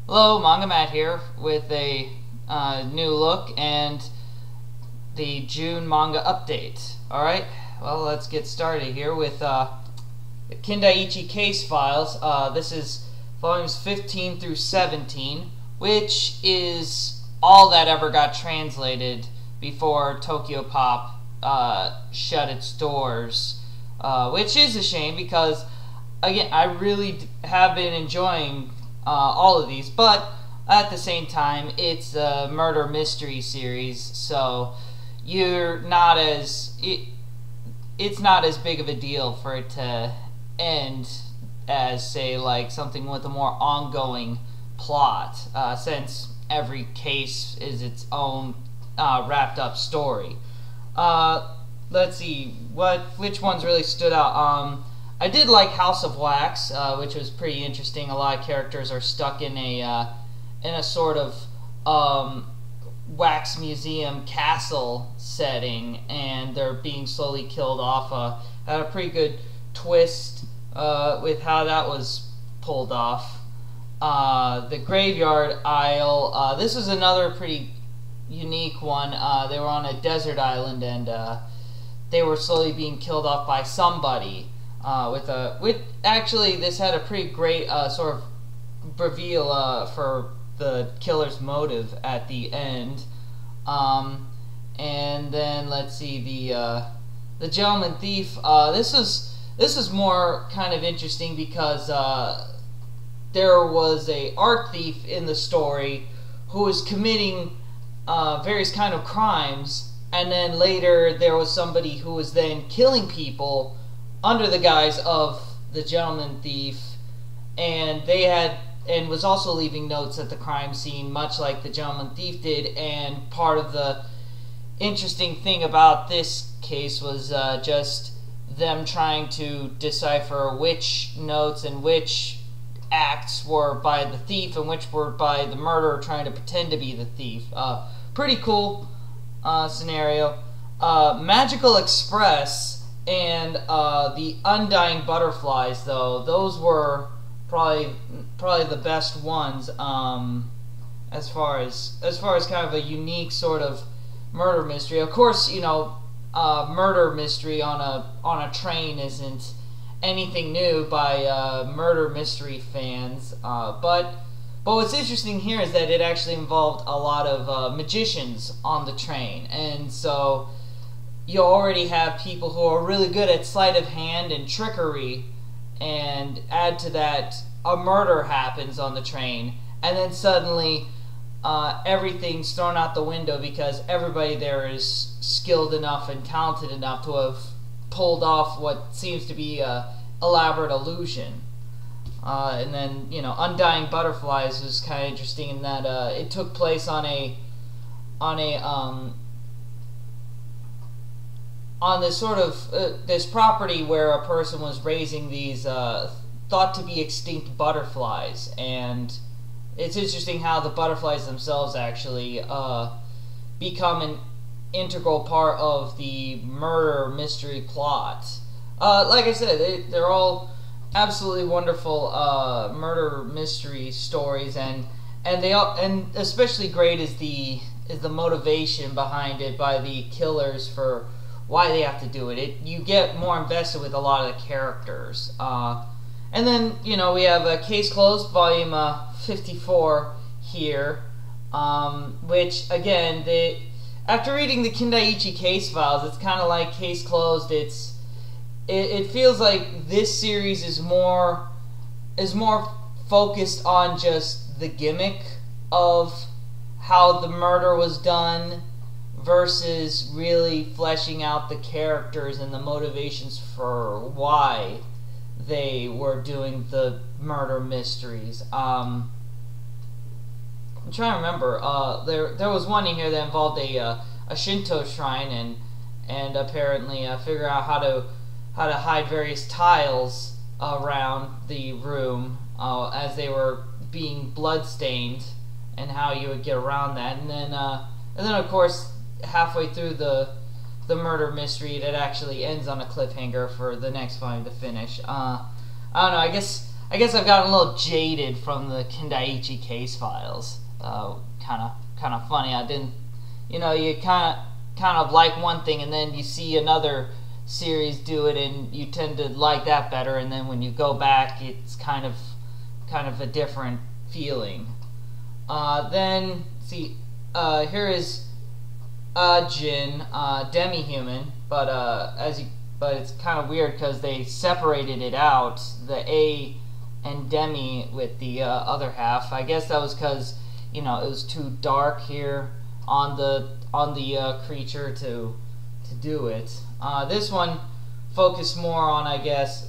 Hello, Mangamatt here with a new look and the June manga update. Alright, well, let's get started here with the Kindaichi case files. This is volumes 15 through 17, which is all that ever got translated before Tokyo Pop shut its doors, which is a shame because, again, I really have been enjoying all of these, but at the same time, it's a murder mystery series, so you're not as it's not as big of a deal for it to end as, say, like something with a more ongoing plot, since every case is its own wrapped up story. Let's see which ones really stood out. I did like House of Wax, which was pretty interesting. A lot of characters are stuck in a sort of wax museum castle setting, and they're being slowly killed off. Had a pretty good twist with how that was pulled off. The Graveyard Isle. This was another pretty unique one. They were on a desert island, and they were slowly being killed off by somebody. Actually, this had a pretty great sort of reveal for the killer's motive at the end. And then let's see, the Gentleman Thief. This is more kind of interesting because there was a art thief in the story who was committing various kind of crimes, and then later there was somebody who was then killing people under the guise of the Gentleman Thief, and was also leaving notes at the crime scene, much like the Gentleman Thief did. And part of the interesting thing about this case was just them trying to decipher which notes and which acts were by the thief and which were by the murderer trying to pretend to be the thief. Pretty cool scenario. Magical Express and the Undying Butterflies, though, those were probably the best ones as far as kind of a unique sort of murder mystery. Of course, you know, murder mystery on a train isn't anything new by murder mystery fans, but what's interesting here is that it actually involved a lot of magicians on the train, and so you already have people who are really good at sleight of hand and trickery, and add to that a murder happens on the train, and then suddenly everything's thrown out the window because everybody there is skilled enough and talented enough to have pulled off what seems to be a elaborate illusion. And then, you know, Undying Butterflies was kind of interesting in that it took place on this sort of this property where a person was raising these thought to be extinct butterflies, and it's interesting how the butterflies themselves actually become an integral part of the murder mystery plot. Like I said, they're all absolutely wonderful murder mystery stories, and especially great is the motivation behind it by the killers for why they have to do it. You get more invested with a lot of the characters. And then, you know, we have Case Closed, volume 54 here, which, again, after reading the Kindaichi case files, it's kind of like Case Closed. It feels like this series is more focused on just the gimmick of how the murder was done, versus really fleshing out the characters and the motivations for why they were doing the murder mysteries. I'm trying to remember. There was one in here that involved a Shinto shrine, and apparently figure out how to hide various tiles around the room as they were being bloodstained, and how you would get around that. And then of course, halfway through the murder mystery, it actually ends on a cliffhanger for the next volume to finish. I don't know, I guess I guess I've gotten a little jaded from the Kindaichi case files. Kind of funny. I didn't, you know, you kind of like one thing and then you see another series do it and you tend to like that better, and then when you go back it's kind of a different feeling. Then see, here is Ajin, Demi-Human, but it's kind of weird because they separated it out, the A and Demi with the other half. I guess that was because, you know, it was too dark here on the creature to do it. This one focused more on, I guess,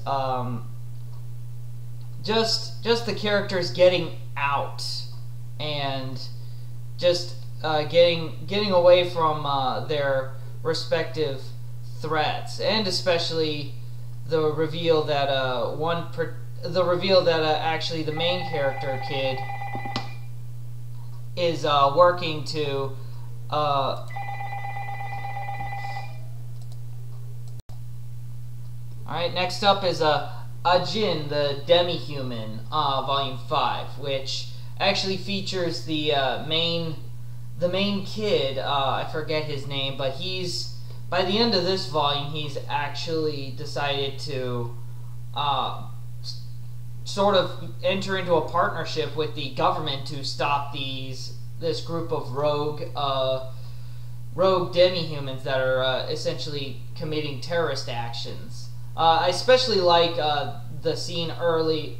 just the characters getting out and just getting away from their respective threats, and especially the reveal that actually the main character kid is working to Alright, next up is Ajin, the Demi-Human, Volume 5, which actually features the main kid. I forget his name, but by the end of this volume, he's actually decided to sort of enter into a partnership with the government to stop this group of rogue demi-humans that are essentially committing terrorist actions. I especially like the scene the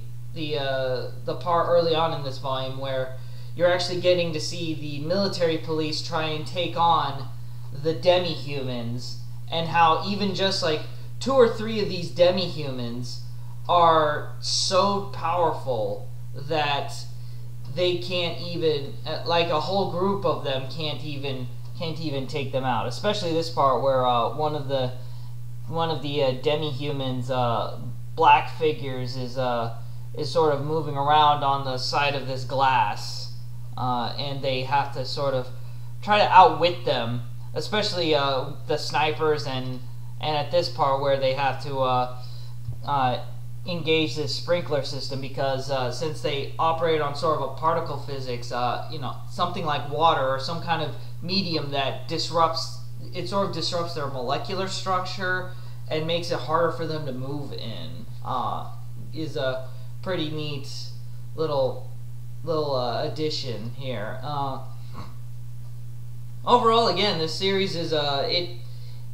part early on in this volume where you're actually getting to see the military police try and take on the demi-humans, and how even just like 2 or 3 of these demi-humans are so powerful that they can't even, like a whole group of them can't even take them out. Especially this part where one of the demi-humans black figures is sort of moving around on the side of this glass, and they have to sort of try to outwit them, especially the snipers, and at this part where they have to engage this sprinkler system, because since they operate on sort of a particle physics, you know, something like water or some kind of medium that disrupts their molecular structure and makes it harder for them to move in, is a pretty neat little addition here. Overall, again, this series is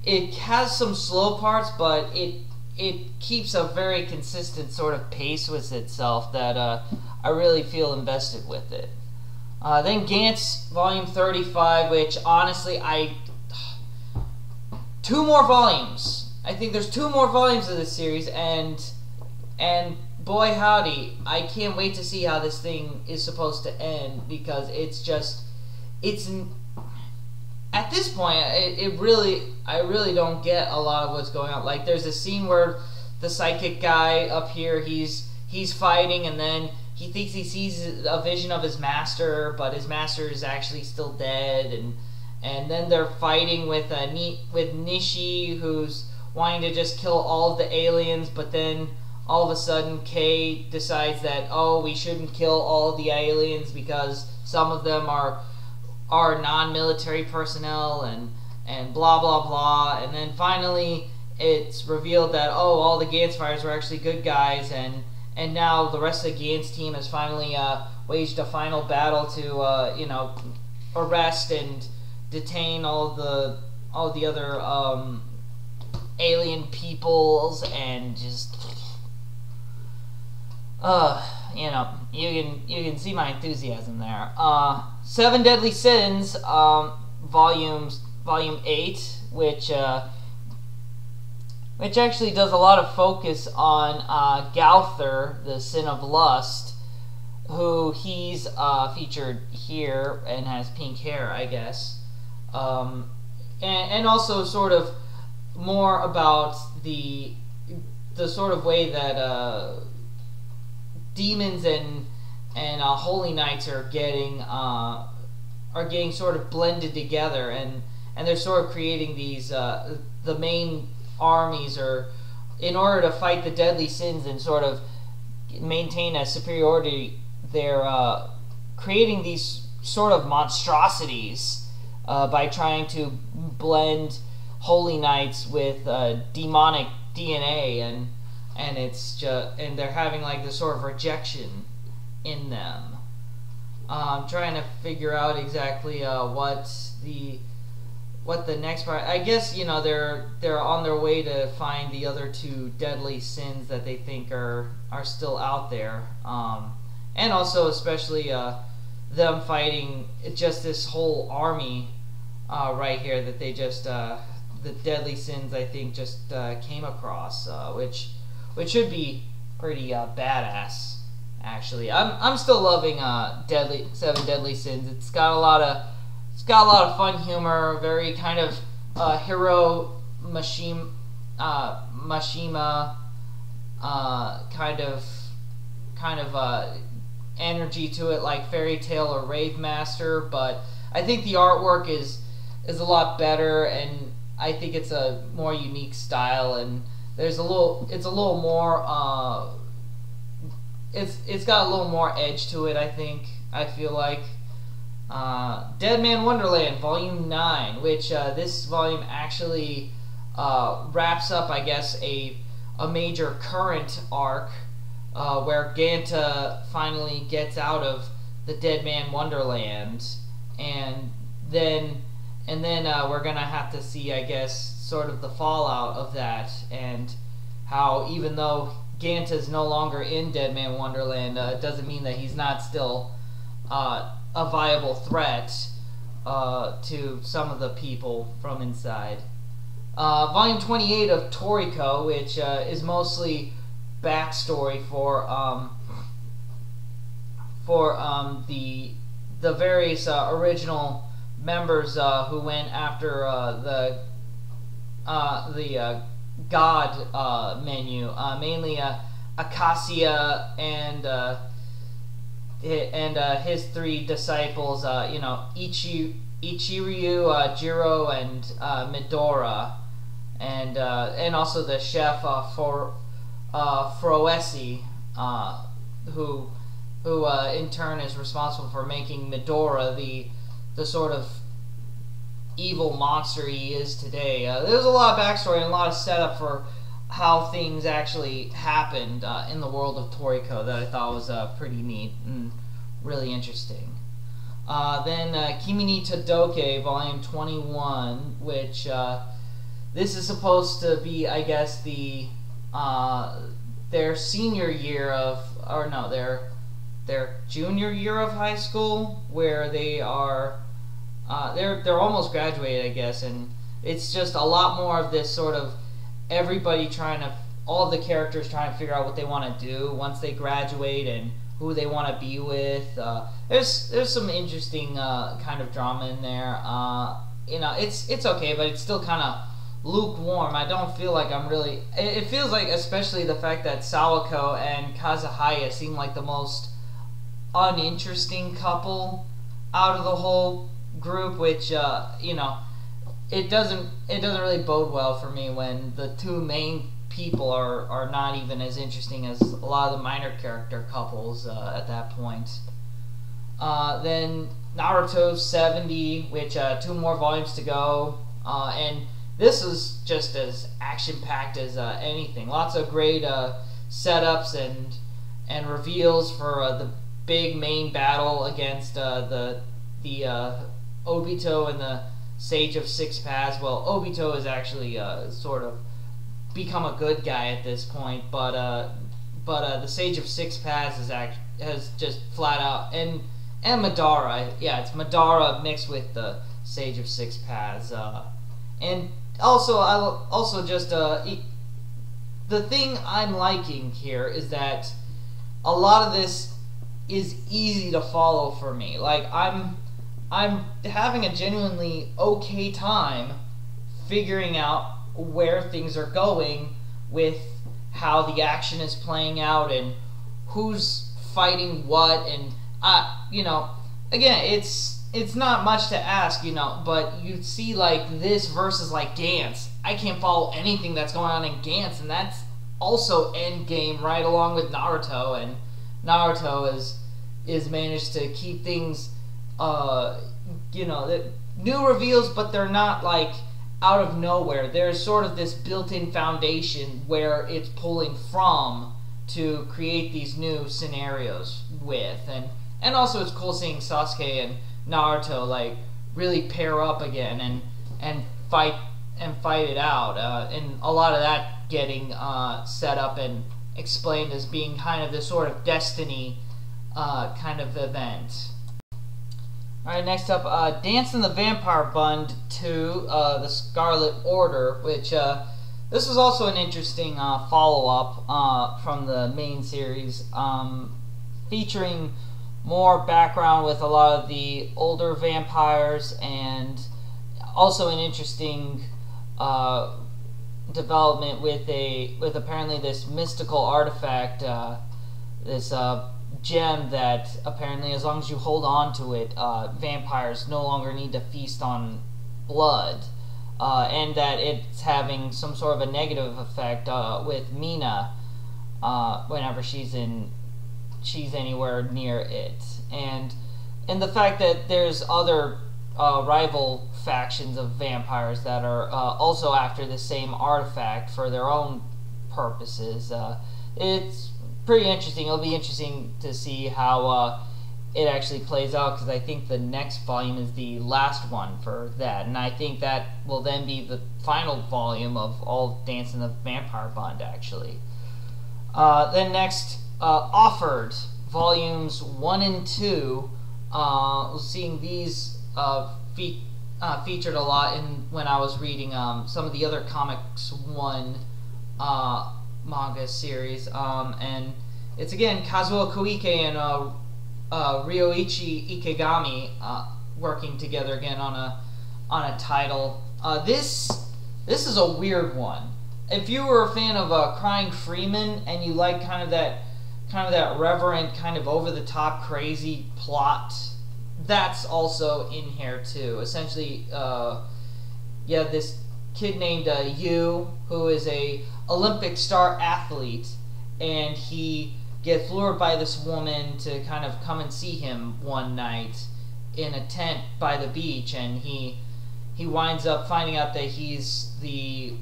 it has some slow parts, but it keeps a very consistent sort of pace with itself that I really feel invested with it. Then Gantz Volume 35, which honestly 2 more volumes. I think there's 2 more volumes of this series, and boy howdy, I can't wait to see how this thing is supposed to end, because at this point, I really don't get a lot of what's going on. Like, there's a scene where the psychic guy up here, he's fighting, and then he thinks he sees a vision of his master, but his master is actually still dead, and then they're fighting with Nishi, who's wanting to just kill all of the aliens, but then all of a sudden Kei decides that, oh, we shouldn't kill all of the aliens because some of them are non-military personnel, and blah blah blah, and then finally it's revealed that, oh, all the Gantz fighters were actually good guys, and now the rest of the Gantz team has finally waged a final battle to you know, arrest and detain all the other alien peoples, and just you know, you can see my enthusiasm there. 7 Deadly Sins, Volume 8, which actually does a lot of focus on Gauther, the sin of lust, who he's featured here and has pink hair, I guess, and also sort of more about the sort of way that demons and holy knights are getting sort of blended together, and they're sort of creating these the main armies, or in order to fight the deadly sins and sort of maintain a superiority, they're creating these sort of monstrosities by trying to blend holy knights with demonic DNA, and it's just, and they're having like this sort of rejection in them. I'm trying to figure out exactly what the next part. I guess, you know, they're on their way to find the other two deadly sins that they think are still out there, and also especially them fighting just this whole army right here that they just the deadly sins, I think, just came across, which should be pretty badass. Actually, I'm still loving Seven Deadly Sins. It's got a lot of fun humor, very kind of hero mashima kind of energy to it, like Fairy Tail or Rave Master. But I think the artwork is a lot better, and I think it's a more unique style, and it's a little more it's got a little more edge to it, I feel like. Deadman Wonderland Volume 9, which this volume actually wraps up, I guess, a major current arc where Ganta finally gets out of the Deadman Wonderland, and then we're gonna have to see, I guess, sort of the fallout of that, and how even though Ganta's no longer in Deadman Wonderland, it doesn't mean that he's not still a viable threat to some of the people from inside. Volume 28 of Toriko, which is mostly backstory for the various original members who went after the God menu, mainly Acacia and his three disciples, Ichiryu, Jiro, and Midora, and also the chef Froesi, who in turn is responsible for making Midora the sort of evil monster he is today. There's a lot of backstory and a lot of setup for how things actually happened in the world of Toriko that I thought was pretty neat and really interesting. Then Kimi Ni Todoke, Volume 21, which this is supposed to be, I guess, their senior year of, or no, their junior year of high school, where they are they're almost graduated, I guess, and it's just a lot more of this sort of everybody all the characters trying to figure out what they want to do once they graduate and who they want to be with. There's some interesting kind of drama in there. It's okay, but it's still kind of lukewarm. I don't feel like I'm really. It feels like, especially the fact that Sawako and Kazuhaya seem like the most uninteresting couple out of the whole group, which it doesn't really bode well for me when the two main people are not even as interesting as a lot of the minor character couples at that point. Then Naruto 70, which 2 more volumes to go, and this is just as action-packed as anything. Lots of great setups and reveals for the big main battle against the Obito and the Sage of Six Paths. Well, Obito is actually sort of become a good guy at this point, but the Sage of Six Paths has just flat out, and Madara, yeah, it's Madara mixed with the Sage of Six Paths, and also just the thing I'm liking here is that a lot of this is easy to follow for me. Like I'm having a genuinely okay time figuring out where things are going with how the action is playing out and who's fighting what, and again, it's not much to ask, but you see like this versus like Gantz. I can't follow anything that's going on in Gantz, and also endgame right along with Naruto, and Naruto is managed to keep things, new reveals, but they're not like out of nowhere. There's sort of this built-in foundation where it's pulling from to create these new scenarios with, and also it's cool seeing Sasuke and Naruto like really pair up again and fight it out, and a lot of that getting set up and explained as being kind of this sort of destiny kind of event. Alright, next up, Dance in the Vampire Bund 2, The Scarlet Order, which this was also an interesting follow-up from the main series, featuring more background with a lot of the older vampires, and also an interesting development with apparently this mystical artifact, this gem that apparently as long as you hold on to it, vampires no longer need to feast on blood, and that it's having some sort of a negative effect with Mina whenever she's anywhere near it, and the fact that there's other rival factions of vampires that are also after the same artifact for their own purposes. It's pretty interesting. It'll be interesting to see how it actually plays out, because I think the next volume is the last one for that, and I think that will then be the final volume of all Dance in the Vampire Bund, actually. Then next, Offered, volumes 1 and 2. Seeing these featured a lot when I was reading some of the other Comics 1 manga series, and it's again Kazuo Koike and Ryoichi Ikegami working together again on a title. This is a weird one. If you were a fan of Crying Freeman and you like kind of that reverent, kind of over the top crazy plot, that's also in here too. Essentially, you have this kid named Yu, who is a Olympic star athlete, and he gets lured by this woman to kind of come and see him one night in a tent by the beach, and he winds up finding out that he's the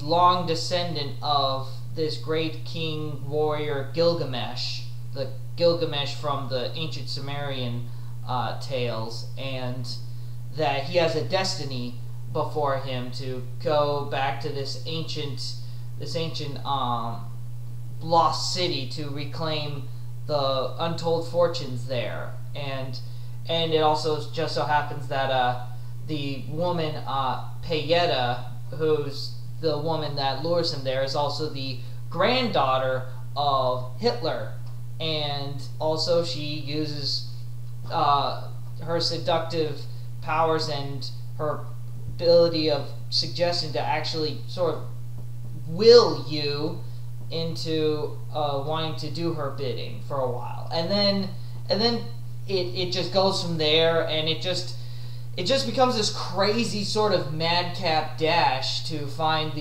long descendant of this great king warrior Gilgamesh, the Gilgamesh from the ancient Sumerian tales, and that he has a destiny before him to go back to this ancient lost city to reclaim the untold fortunes there, and it also just so happens that the woman Payetta, who's the woman that lures him there, is also the granddaughter of Hitler, and also she uses her seductive powers and her ability of suggestion to actually sort of will you into wanting to do her bidding for a while, and then it just goes from there, and it just becomes this crazy sort of madcap dash to find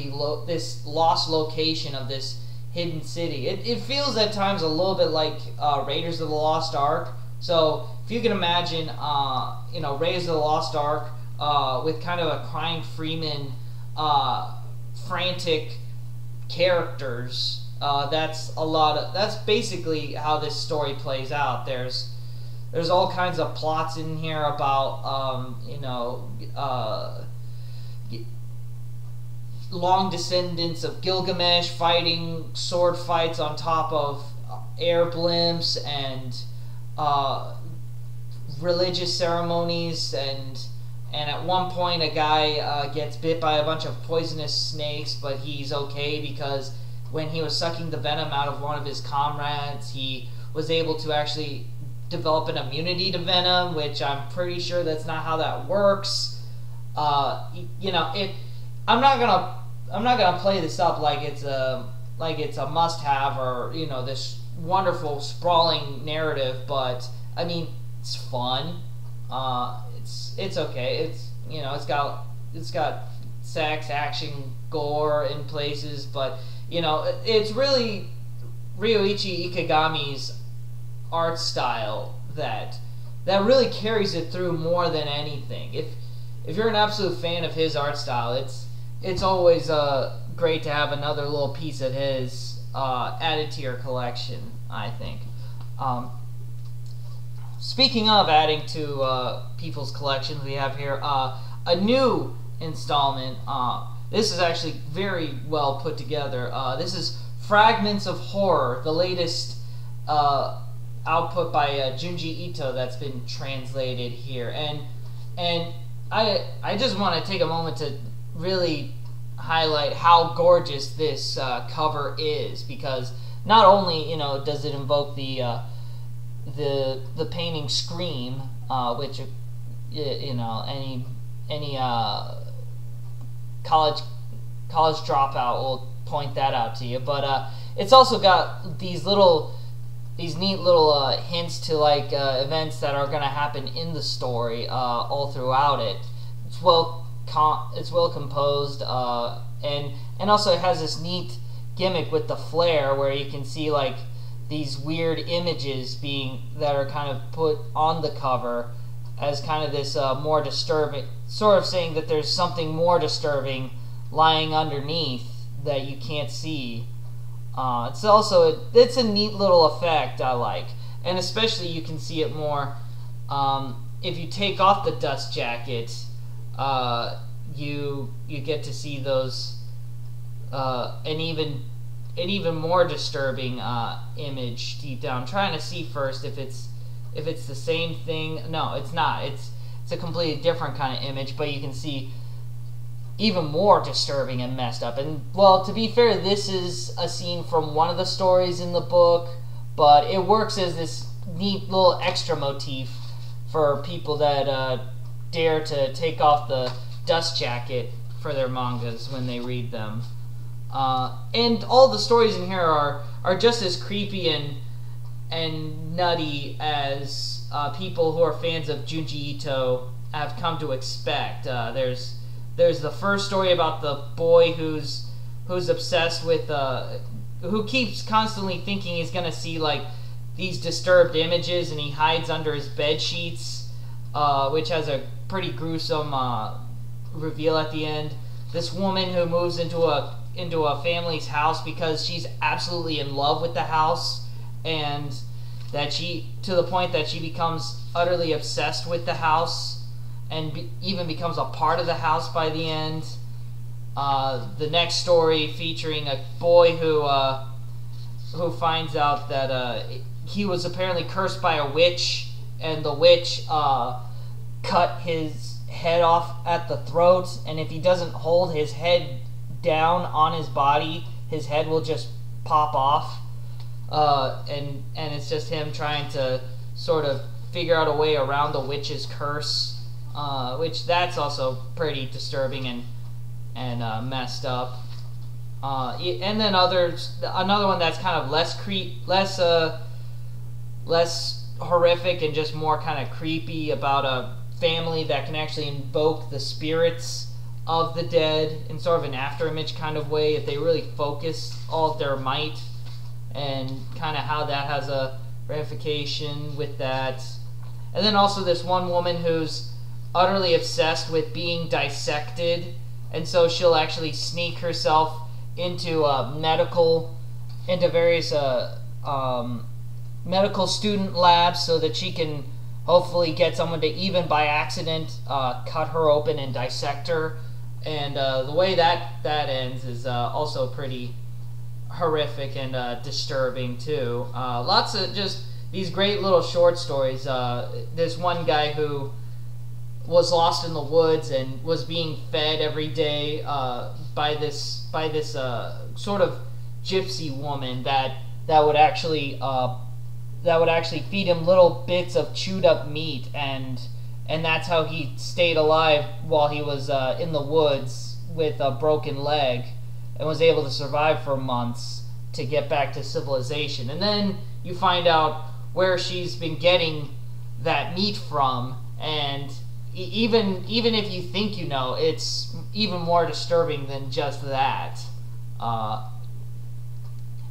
this lost location of this hidden city. It feels at times a little bit like Raiders of the Lost Ark. So if you can imagine, Raiders of the Lost Ark with kind of a Crying Freeman, frantic characters. That's basically how this story plays out. There's all kinds of plots in here about long descendants of Gilgamesh fighting sword fights on top of air blimps, and religious ceremonies, and at one point a guy gets bit by a bunch of poisonous snakes, but he's okay because when he was sucking the venom out of one of his comrades, he was able to actually develop an immunity to venom, which I'm pretty sure that's not how that works. I'm not gonna play this up like it's a must-have, or this wonderful sprawling narrative, but I mean, it's fun. It's okay. It's got sex, action, gore in places, but you know, it's really Ryoichi Ikegami's art style that really carries it through more than anything. If you're an absolute fan of his art style, it's always great to have another little piece of his added to your collection, I think. Speaking of adding to people's collections, we have here a new installment. This is actually very well put together. This is Fragments of Horror, the latest output by Junji Ito that's been translated here. And I just want to take a moment to really highlight how gorgeous this cover is, because not only, you know, does it invoke the painting Scream, which, you know, any college dropout will point that out to you, but it's also got these neat little hints to like events that are going to happen in the story all throughout it. It's well composed, and also it has this neat gimmick with the flare where you can see like these weird images that are kind of put on the cover as kind of this more disturbing, sort of saying that there's something more disturbing lying underneath that you can't see. It's a neat little effect I like, and especially you can see it more if you take off the dust jacket. You get to see those an even more disturbing image deep down. I'm trying to see first if it's the same thing. No, it's not. It's a completely different kind of image, but you can see even more disturbing and messed up. And, well, to be fair, this is a scene from one of the stories in the book, but it works as this neat little extra motif for people that dare to take off the dust jacket for their mangas when they read them. And all the stories in here are just as creepy and nutty as people who are fans of Junji Ito have come to expect. There's the first story about the boy who's obsessed with who keeps constantly thinking he's gonna see like these disturbed images, and he hides under his bed sheets, which has a pretty gruesome reveal at the end. This woman who moves into a family's house because she's absolutely in love with the house, and that to the point that she becomes utterly obsessed with the house and even becomes a part of the house by the end. The next story featuring a boy who finds out that he was apparently cursed by a witch, and the witch cut his head off at the throat, and if he doesn't hold his head down on his body, his head will just pop off. And it's just him trying to sort of figure out a way around the witch's curse. Which that's also pretty disturbing and messed up. And then another one that's kind of less horrific and just more kind of creepy, about a family that can actually invoke the spirits of the dead in sort of an afterimage kind of way if they really focus all of their might, and kind of how that has a ramification with that. And then also this one woman who's utterly obsessed with being dissected, and so she'll actually sneak herself into various medical student labs so that she can hopefully get someone to, even by accident, cut her open and dissect her. And the way that ends is also pretty horrific and disturbing too. Lots of just these great little short stories. There's one guy who was lost in the woods and was being fed every day by this sort of gypsy woman that would actually feed him little bits of chewed up meat, and that's how he stayed alive while he was in the woods with a broken leg, and was able to survive for months to get back to civilization. And then you find out where she's been getting that meat from, and even if you think you know, it's even more disturbing than just that.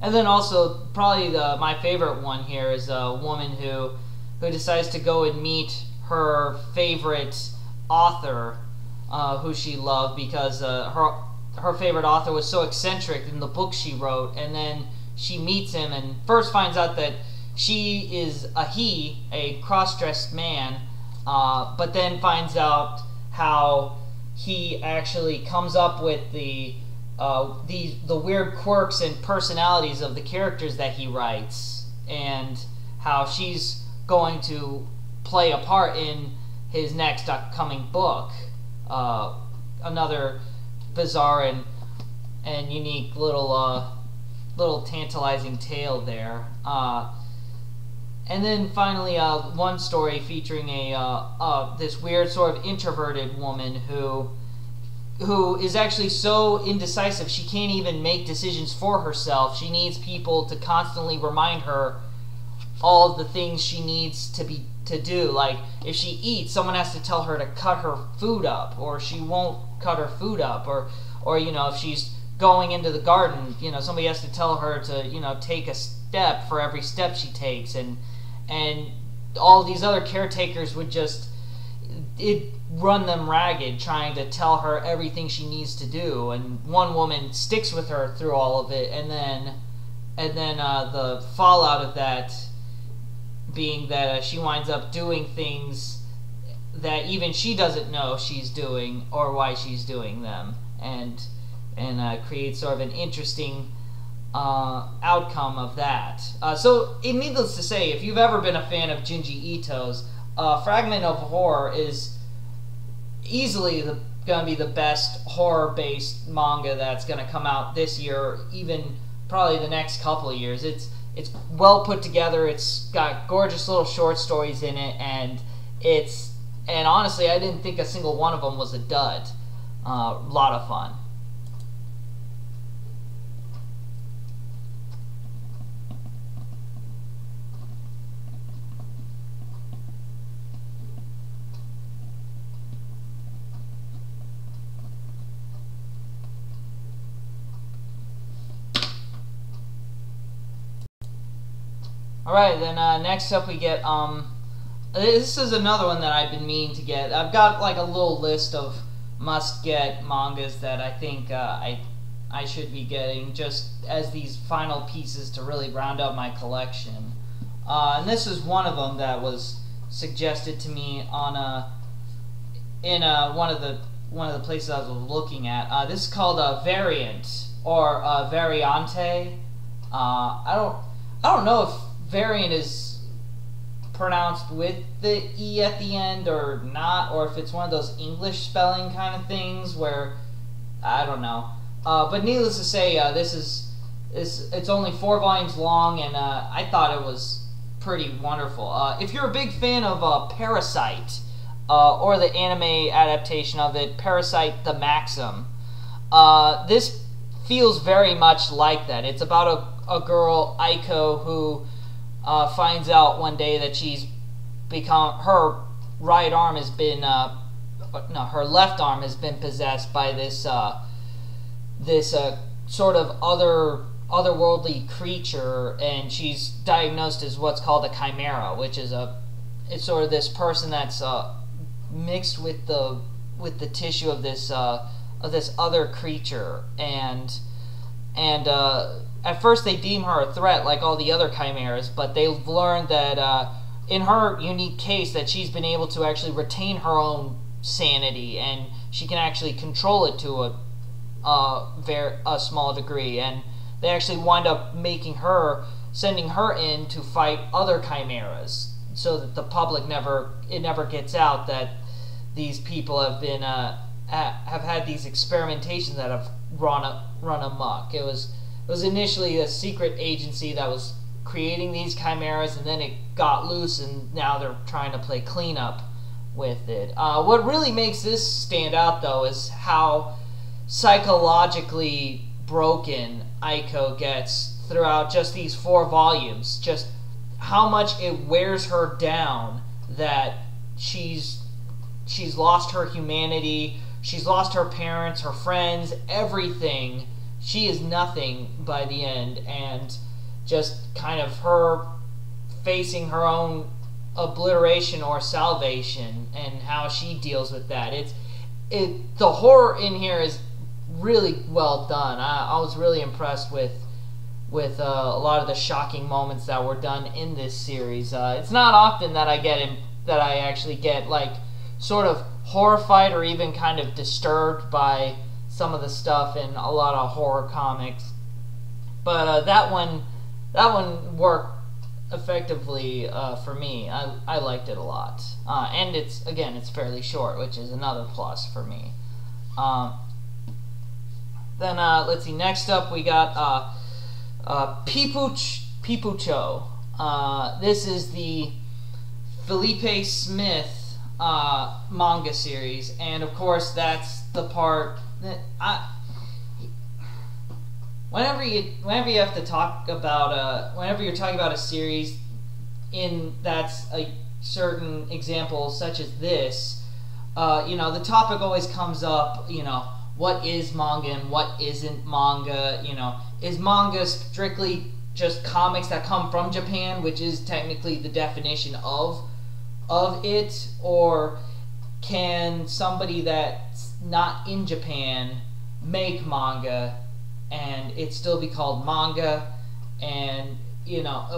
And then also, probably my favorite one here is a woman who decides to go and meet her favorite author, who she loved because her favorite author was so eccentric in the book she wrote, and then she meets him and first finds out that she is a cross-dressed man, but then finds out how he actually comes up with the weird quirks and personalities of the characters that he writes, and how she's going to play a part in his next upcoming book. Another bizarre and unique little tantalizing tale there. And then finally, one story featuring this weird sort of introverted woman who is actually so indecisive she can't even make decisions for herself. She needs people to constantly remind her all of the things she needs to do. Like, if she eats, someone has to tell her to cut her food up, or she won't cut her food up, or you know, if she's going into the garden, you know, somebody has to tell her to, you know, take a step for every step she takes, and all these other caretakers would just run them ragged trying to tell her everything she needs to do. And one woman sticks with her through all of it, and then the fallout of that being that she winds up doing things that even she doesn't know she's doing or why she's doing them, and creates sort of an interesting outcome of that. So, needless to say, if you've ever been a fan of Junji Ito's, Fragment of Horror is easily going to be the best horror-based manga that's going to come out this year, or even probably the next couple of years. It's well put together. It's got gorgeous little short stories in it, and honestly, I didn't think a single one of them was a dud. A lot of fun. Alright, then next up we get, this is another one that I've been meaning to get. I've got like a little list of must-get mangas that I think I should be getting just as these final pieces to really round out my collection. And this is one of them that was suggested to me on one of the places I was looking at. This is called Variant, or Variante. I don't know if Variant is pronounced with the E at the end or not, or if it's one of those English spelling kind of things where, I don't know. But needless to say, it's only 4 volumes long, and I thought it was pretty wonderful. If you're a big fan of Parasite, or the anime adaptation of it, Parasite the Maxim, this feels very much like that. It's about a girl, Aiko, who finds out one day that her right arm has been, her left arm has been possessed by this sort of otherworldly creature, and she's diagnosed as what's called a chimera, which is it's sort of this person that's mixed with the tissue of this other creature, and at first they deem her a threat like all the other chimeras, but they've learned that in her unique case that she's been able to actually retain her own sanity, and she can actually control it to a small degree, and they actually wind up sending her in to fight other chimeras, so that the public never gets out that these people have been have had these experimentations that have run amok. It was initially a secret agency that was creating these chimeras, and then it got loose, and now they're trying to play cleanup with it. What really makes this stand out, though, is how psychologically broken Aiko gets throughout just these 4 volumes. Just how much it wears her down that she's lost her humanity, she's lost her parents, her friends, everything. she is nothing by the end, and just kind of her facing her own obliteration or salvation and how she deals with that. The horror in here is really well done. I was really impressed with a lot of the shocking moments that were done in this series. It's not often that I actually get like sort of horrified or even kind of disturbed by some of the stuff in a lot of horror comics, but that one worked effectively for me. I liked it a lot, and it's fairly short, which is another plus for me. Then let's see. Next up, we got Peepo Choo. This is the Felipe Smith manga series, and of course that's the part that whenever you have to talk about whenever you're talking about a series that's a certain example such as this, the topic always comes up. What is manga and what isn't manga? Is manga strictly just comics that come from Japan, which is technically the definition of it, or can somebody that's not in Japan make manga and it still be called manga? And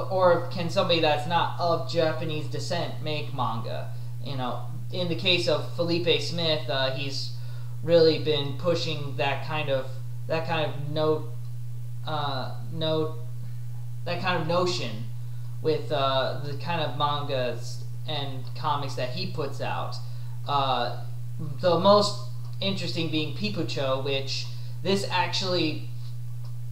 or can somebody that's not of Japanese descent make manga? In the case of Felipe Smith, he's really been pushing that kind of notion with the kind of mangas and comics that he puts out. The most interesting being Peepo Choo, which this actually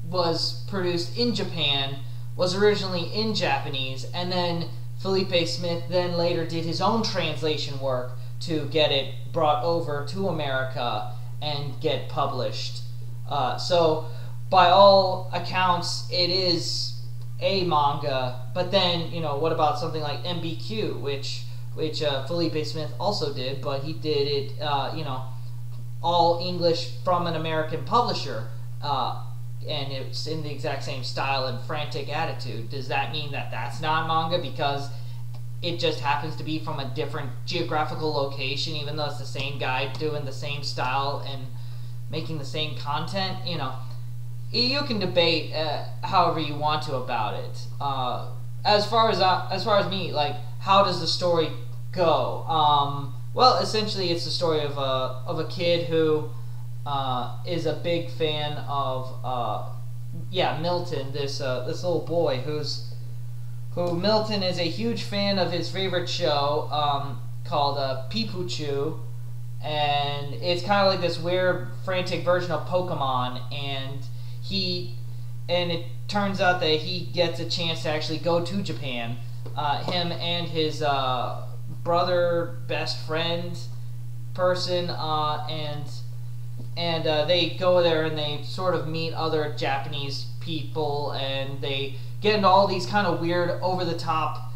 was produced in Japan, was originally in Japanese, and then Felipe Smith then later did his own translation work to get it brought over to America and get published. So by all accounts, it is a manga, but then, what about something like MBQ, which Felipe Smith also did, but he did it, all English from an American publisher, and it's in the exact same style and frantic attitude. Does that mean that that's not manga because it just happens to be from a different geographical location, even though it's the same guy doing the same style and making the same content? You can debate however you want to about it. As far as me, like, how does the story go? Well, essentially, it's the story of a kid who is a big fan of Milton, this little boy who Milton is a huge fan of his favorite show called Peepo Choo, and it's kind of like this weird frantic version of Pokemon, and it turns out that he gets a chance to actually go to Japan. Him and his brother, best friend person, and they go there and they sort of meet other Japanese people, and they get into all these kind of weird, over-the-top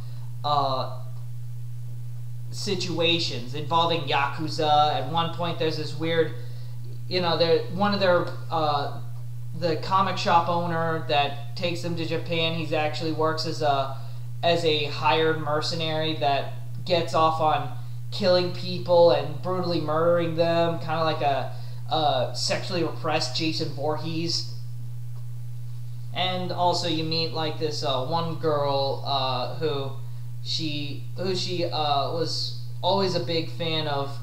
situations involving Yakuza. At one point, there's this weird, the comic shop owner that takes them to Japan, he actually works as a hired mercenary that gets off on killing people and brutally murdering them, kind of like a sexually repressed Jason Voorhees. And also you meet like this one girl who was always a big fan of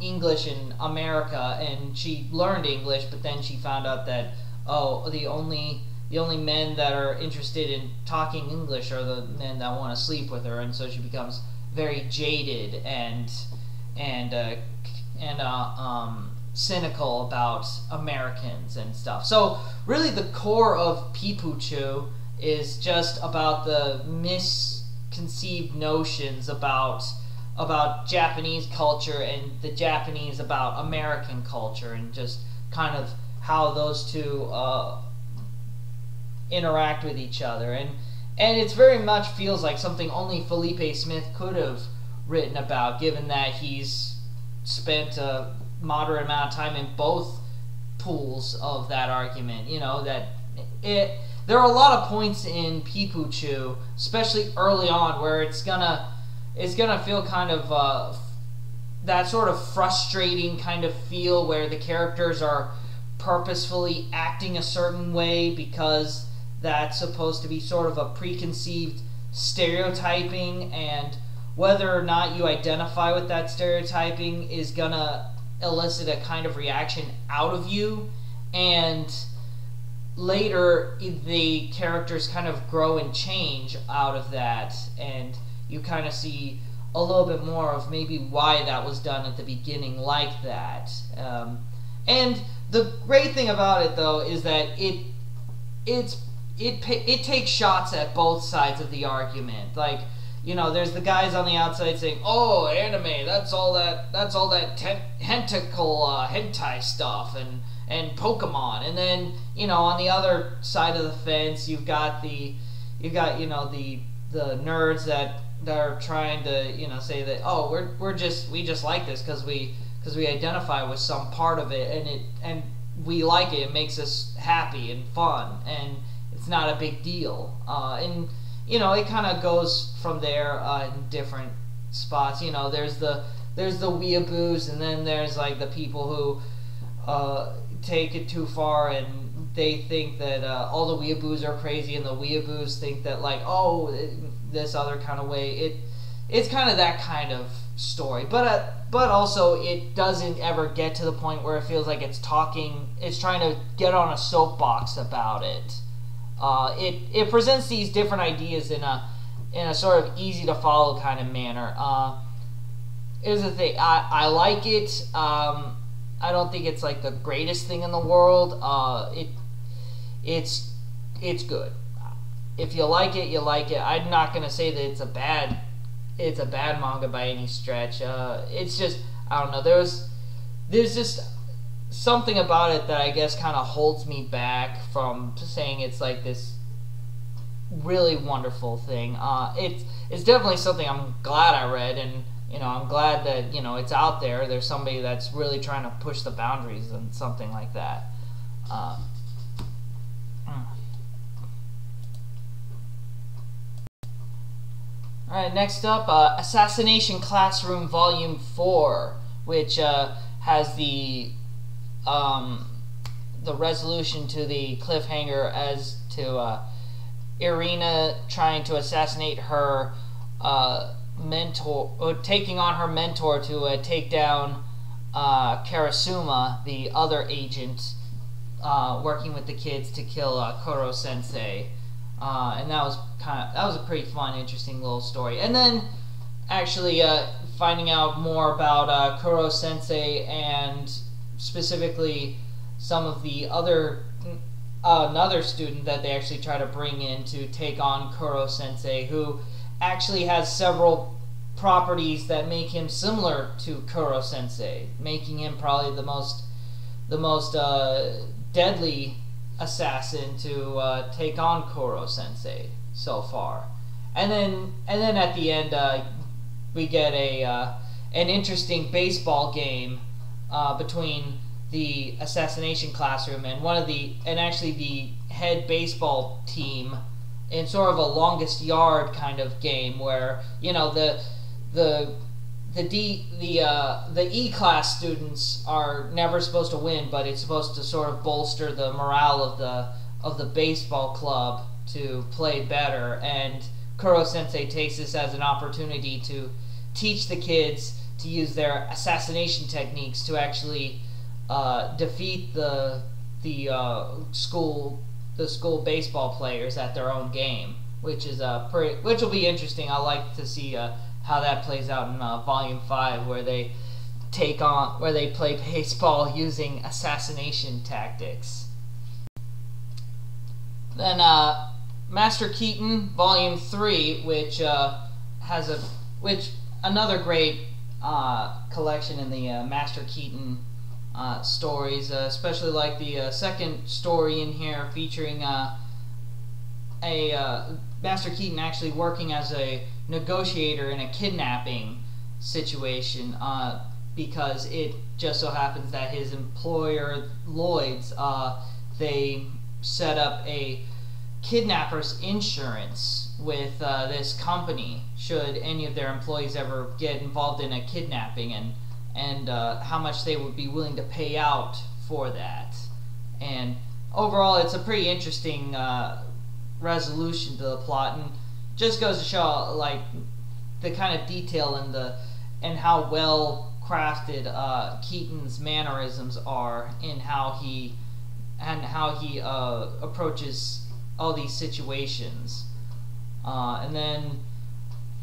English in America, and she learned English, but then she found out that the only men that are interested in talking English are the men that want to sleep with her, and so she becomes very jaded and cynical about Americans and stuff. So really the core of Peepo Choo is just about the misconceived notions about Japanese culture and the Japanese about American culture, and just kind of how those two interact with each other. And it very much feels like something only Felipe Smith could have written about, given that he's spent a moderate amount of time in both pools of that argument. You know, that there are a lot of points in Peepo Choo, especially early on, where it's gonna feel kind of that sort of frustrating kind of feel where the characters are purposefully acting a certain way because that's supposed to be sort of a preconceived stereotyping, and whether or not you identify with that stereotyping is gonna elicit a kind of reaction out of you, and later the characters kind of grow and change out of that, and you kind of see a little bit more of maybe why that was done at the beginning like that. And the great thing about it, though, is that it takes shots at both sides of the argument. Like, you know, there's the guys on the outside saying, "Oh, anime, that's all that hentai stuff and Pokemon," and then, you know, on the other side of the fence, you've got the nerds that are trying to, you know, say that, oh, we just like this because we identify with some part of it, and we like it. It makes us happy and fun, and it's not a big deal. And you know, it kind of goes from there in different spots. You know, there's the weeaboos, and then there's like the people who take it too far, and they think that all the weeaboos are crazy, and the weeaboos think that, like, this other kind of way. It's kind of that kind of story, but also it doesn't ever get to the point where it feels like it's trying to get on a soapbox about it. It presents these different ideas in a sort of easy to follow kind of manner. Here's the thing, I like it. I don't think it's like the greatest thing in the world. It's good. If you like it, you like it. I'm not gonna say that it's a bad manga by any stretch. It's just, I don't know. There's just something about it that I guess kind of holds me back from saying it's like this really wonderful thing. It's definitely something I'm glad I read, and you know, I'm glad that, you know, it's out there. There's somebody that's really trying to push the boundaries and something like that. Alright, next up, Assassination Classroom Volume 4, which has the resolution to the cliffhanger as to Irina trying to assassinate her mentor, or taking on her mentor to take down Karasuma, the other agent, working with the kids to kill Koro Sensei. And that was a pretty fun, interesting little story. And then actually finding out more about Koro Sensei, and specifically some of the other another student that they actually try to bring in to take on Koro Sensei, who actually has several properties that make him similar to Koro Sensei, making him probably the most deadly assassin to take on Koro Sensei so far. And then at the end we get an interesting baseball game between the Assassination Classroom and actually the head baseball team, in sort of a longest yard kind of game where, you know, the E-class students are never supposed to win, but it's supposed to sort of bolster the morale of the baseball club to play better. And Kuro Sensei takes this as an opportunity to teach the kids to use their assassination techniques to actually defeat the school baseball players at their own game, which will be interesting. I like to see how that plays out in Volume 5, where they play baseball using assassination tactics. Then Master Keaton Volume 3, which another great collection in the Master Keaton stories, especially like the second story in here featuring Master Keaton actually working as a negotiator in a kidnapping situation. because it just so happens that his employer, Lloyd's, they set up a kidnapper's insurance with this company should any of their employees ever get involved in a kidnapping, and how much they would be willing to pay out for that. And overall, it's a pretty interesting resolution to the plot, and just goes to show like the kind of detail and how well crafted Keaton's mannerisms are in how he approaches all these situations. And then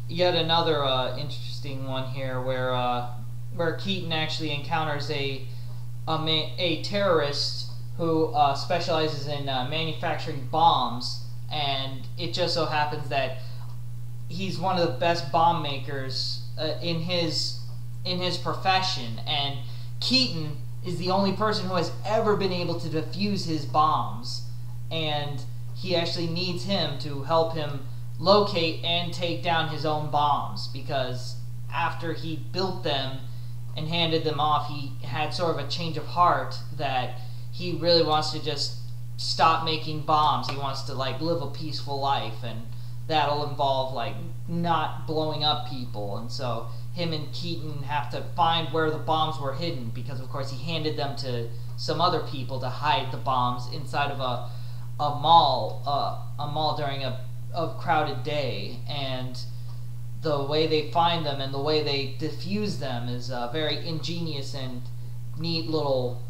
yet another interesting one here where Keaton actually encounters a terrorist who specializes in manufacturing bombs, and it just so happens that he's one of the best bomb makers in his profession, and Keaton is the only person who has ever been able to defuse his bombs, and he actually needs him to help him locate and take down his own bombs, because after he built them and handed them off, he had sort of a change of heart that he really wants to just stop making bombs. He wants to like live a peaceful life, and that'll involve like not blowing up people. And so him and Keaton have to find where the bombs were hidden, because of course he handed them to some other people to hide the bombs inside of a mall during a crowded day. And the way they find them and the way they defuse them is a very ingenious and neat little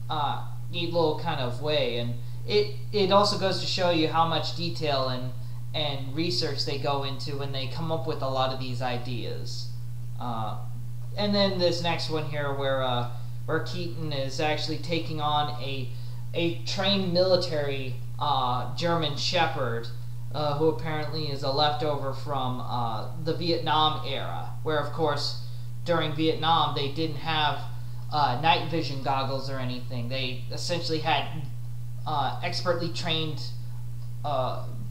kind of way. And it also goes to show you how much detail and research they go into when they come up with a lot of these ideas. And then this next one here where Keaton is actually taking on a trained military German Shepherd, who apparently is a leftover from the Vietnam era, where of course during Vietnam they didn't have night vision goggles or anything. They essentially had expertly trained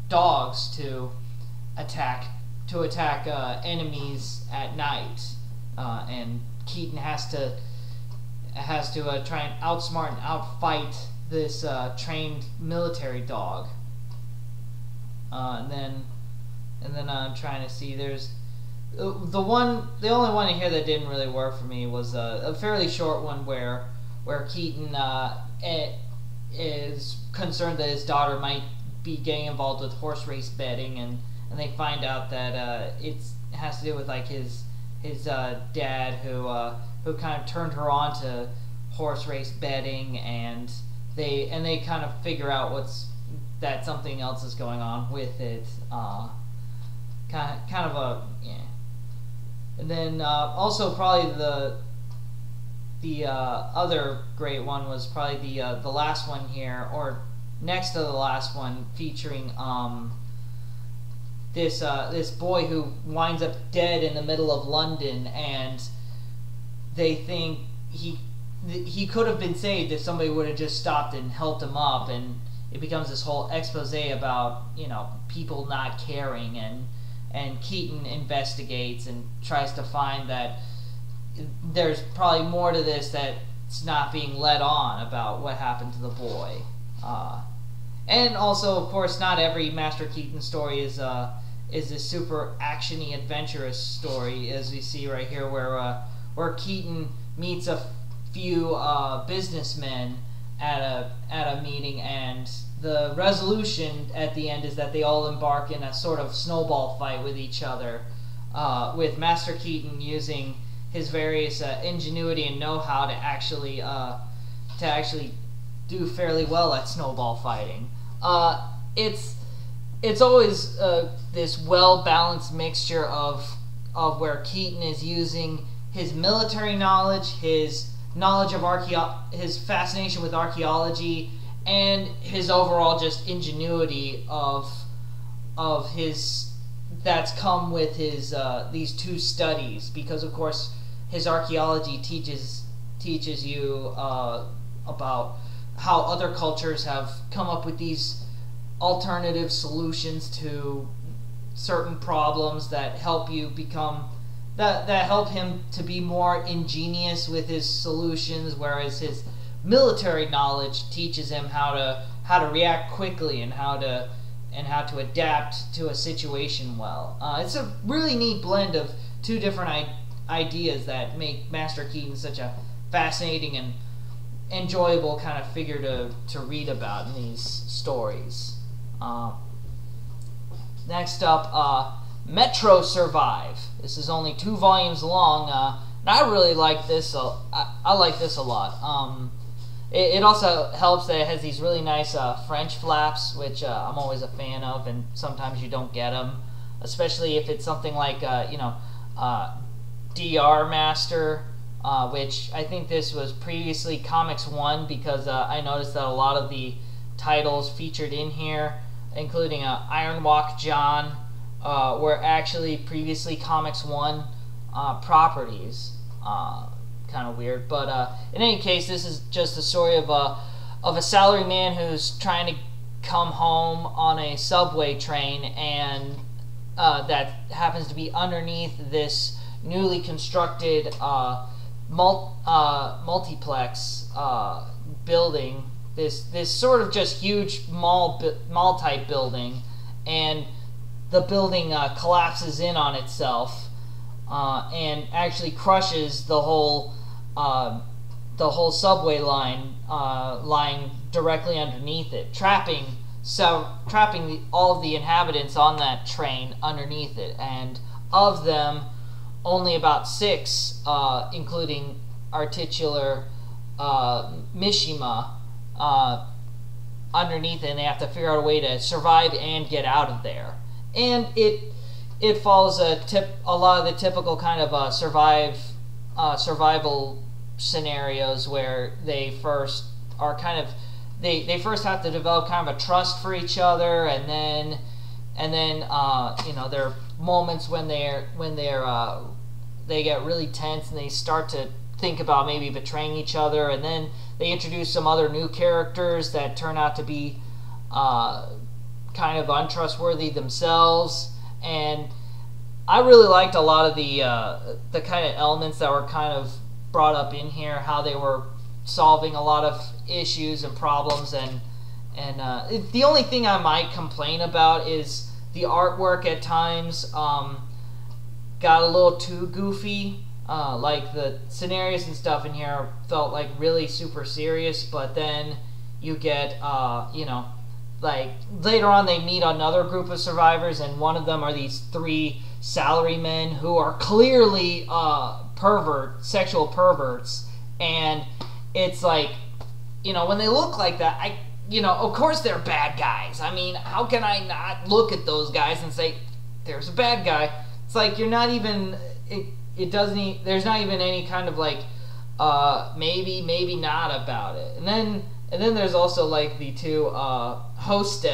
dogs to attack enemies at night, and Keaton has to try and outsmart and outfight this trained military dog. And then I'm trying to see. There's the only one in here that didn't really work for me was a fairly short one where Keaton is concerned that his daughter might be getting involved with horse race betting, and they find out that it has to do with like his dad who kind of turned her on to horse race betting, and they kind of figure out that something else is going on with it. Kind of a yeah. And then also probably the other great one was probably the last one here, or next to the last one, featuring this boy who winds up dead in the middle of London, and they think he could have been saved if somebody would have just stopped and helped him up, and it becomes this whole expose about people not caring, and Keaton investigates and tries to find that there's probably more to this that's not being let on about what happened to the boy. And also, of course, not every Master Keaton story is a super actiony, adventurous story, as we see right here, where Keaton meets a few businessmen at a meeting, and the resolution at the end is that they all embark in a sort of snowball fight with each other, with Master Keaton using his various ingenuity and know-how to actually do fairly well at snowball fighting. It's always this well-balanced mixture of where Keaton is using his military knowledge, his knowledge of his fascination with archaeology, and his overall just ingenuity of his that's come with his these two studies, because of course his archaeology teaches you about how other cultures have come up with these alternative solutions to certain problems that help you become that help him to be more ingenious with his solutions, whereas his military knowledge teaches him how to react quickly and how to adapt to a situation well. It's a really neat blend of two different ideas that make Master Keaton such a fascinating and enjoyable kind of figure to read about in these stories. Next up, Metro Survive. This is only 2 volumes long, and I really like this. I like this a lot. It also helps that it has these really nice French flaps, which I'm always a fan of, and sometimes you don't get them, especially if it's something like DR Master, which I think this was previously Comics 1, because I noticed that a lot of the titles featured in here, including Iron Walk John, were actually previously Comics 1 properties. Kind of weird, but in any case, this is just the story of a salaryman who's trying to come home on a subway train, and that happens to be underneath this newly constructed multiplex building. This sort of just huge mall type building, and the building collapses in on itself and actually crushes the whole subway line lying directly underneath it, trapping all of the inhabitants on that train underneath it. And of them, only about 6, including our titular Mishima, underneath it, and they have to figure out a way to survive and get out of there. And it follows a lot of the typical kind of survival scenarios where they first are kind of they first have to develop kind of a trust for each other, and then you know, there are moments when they get really tense and they start to think about maybe betraying each other, and then they introduce some other new characters that turn out to be kind of untrustworthy themselves. And I really liked a lot of the kind of elements that were kind of brought up in here, how they were solving a lot of issues and problems, and the only thing I might complain about is the artwork at times got a little too goofy. Like the scenarios and stuff in here felt like really super serious, but then you get you know, like later on they meet another group of survivors, and one of them are these 3 salarymen who are clearly sexual perverts, and it's like, you know, when they look like that, you know, of course they're bad guys. I mean, how can I not look at those guys and say there's a bad guy? It's like you're not even there's not even any kind of like maybe not about it. And then there's also like the 2 host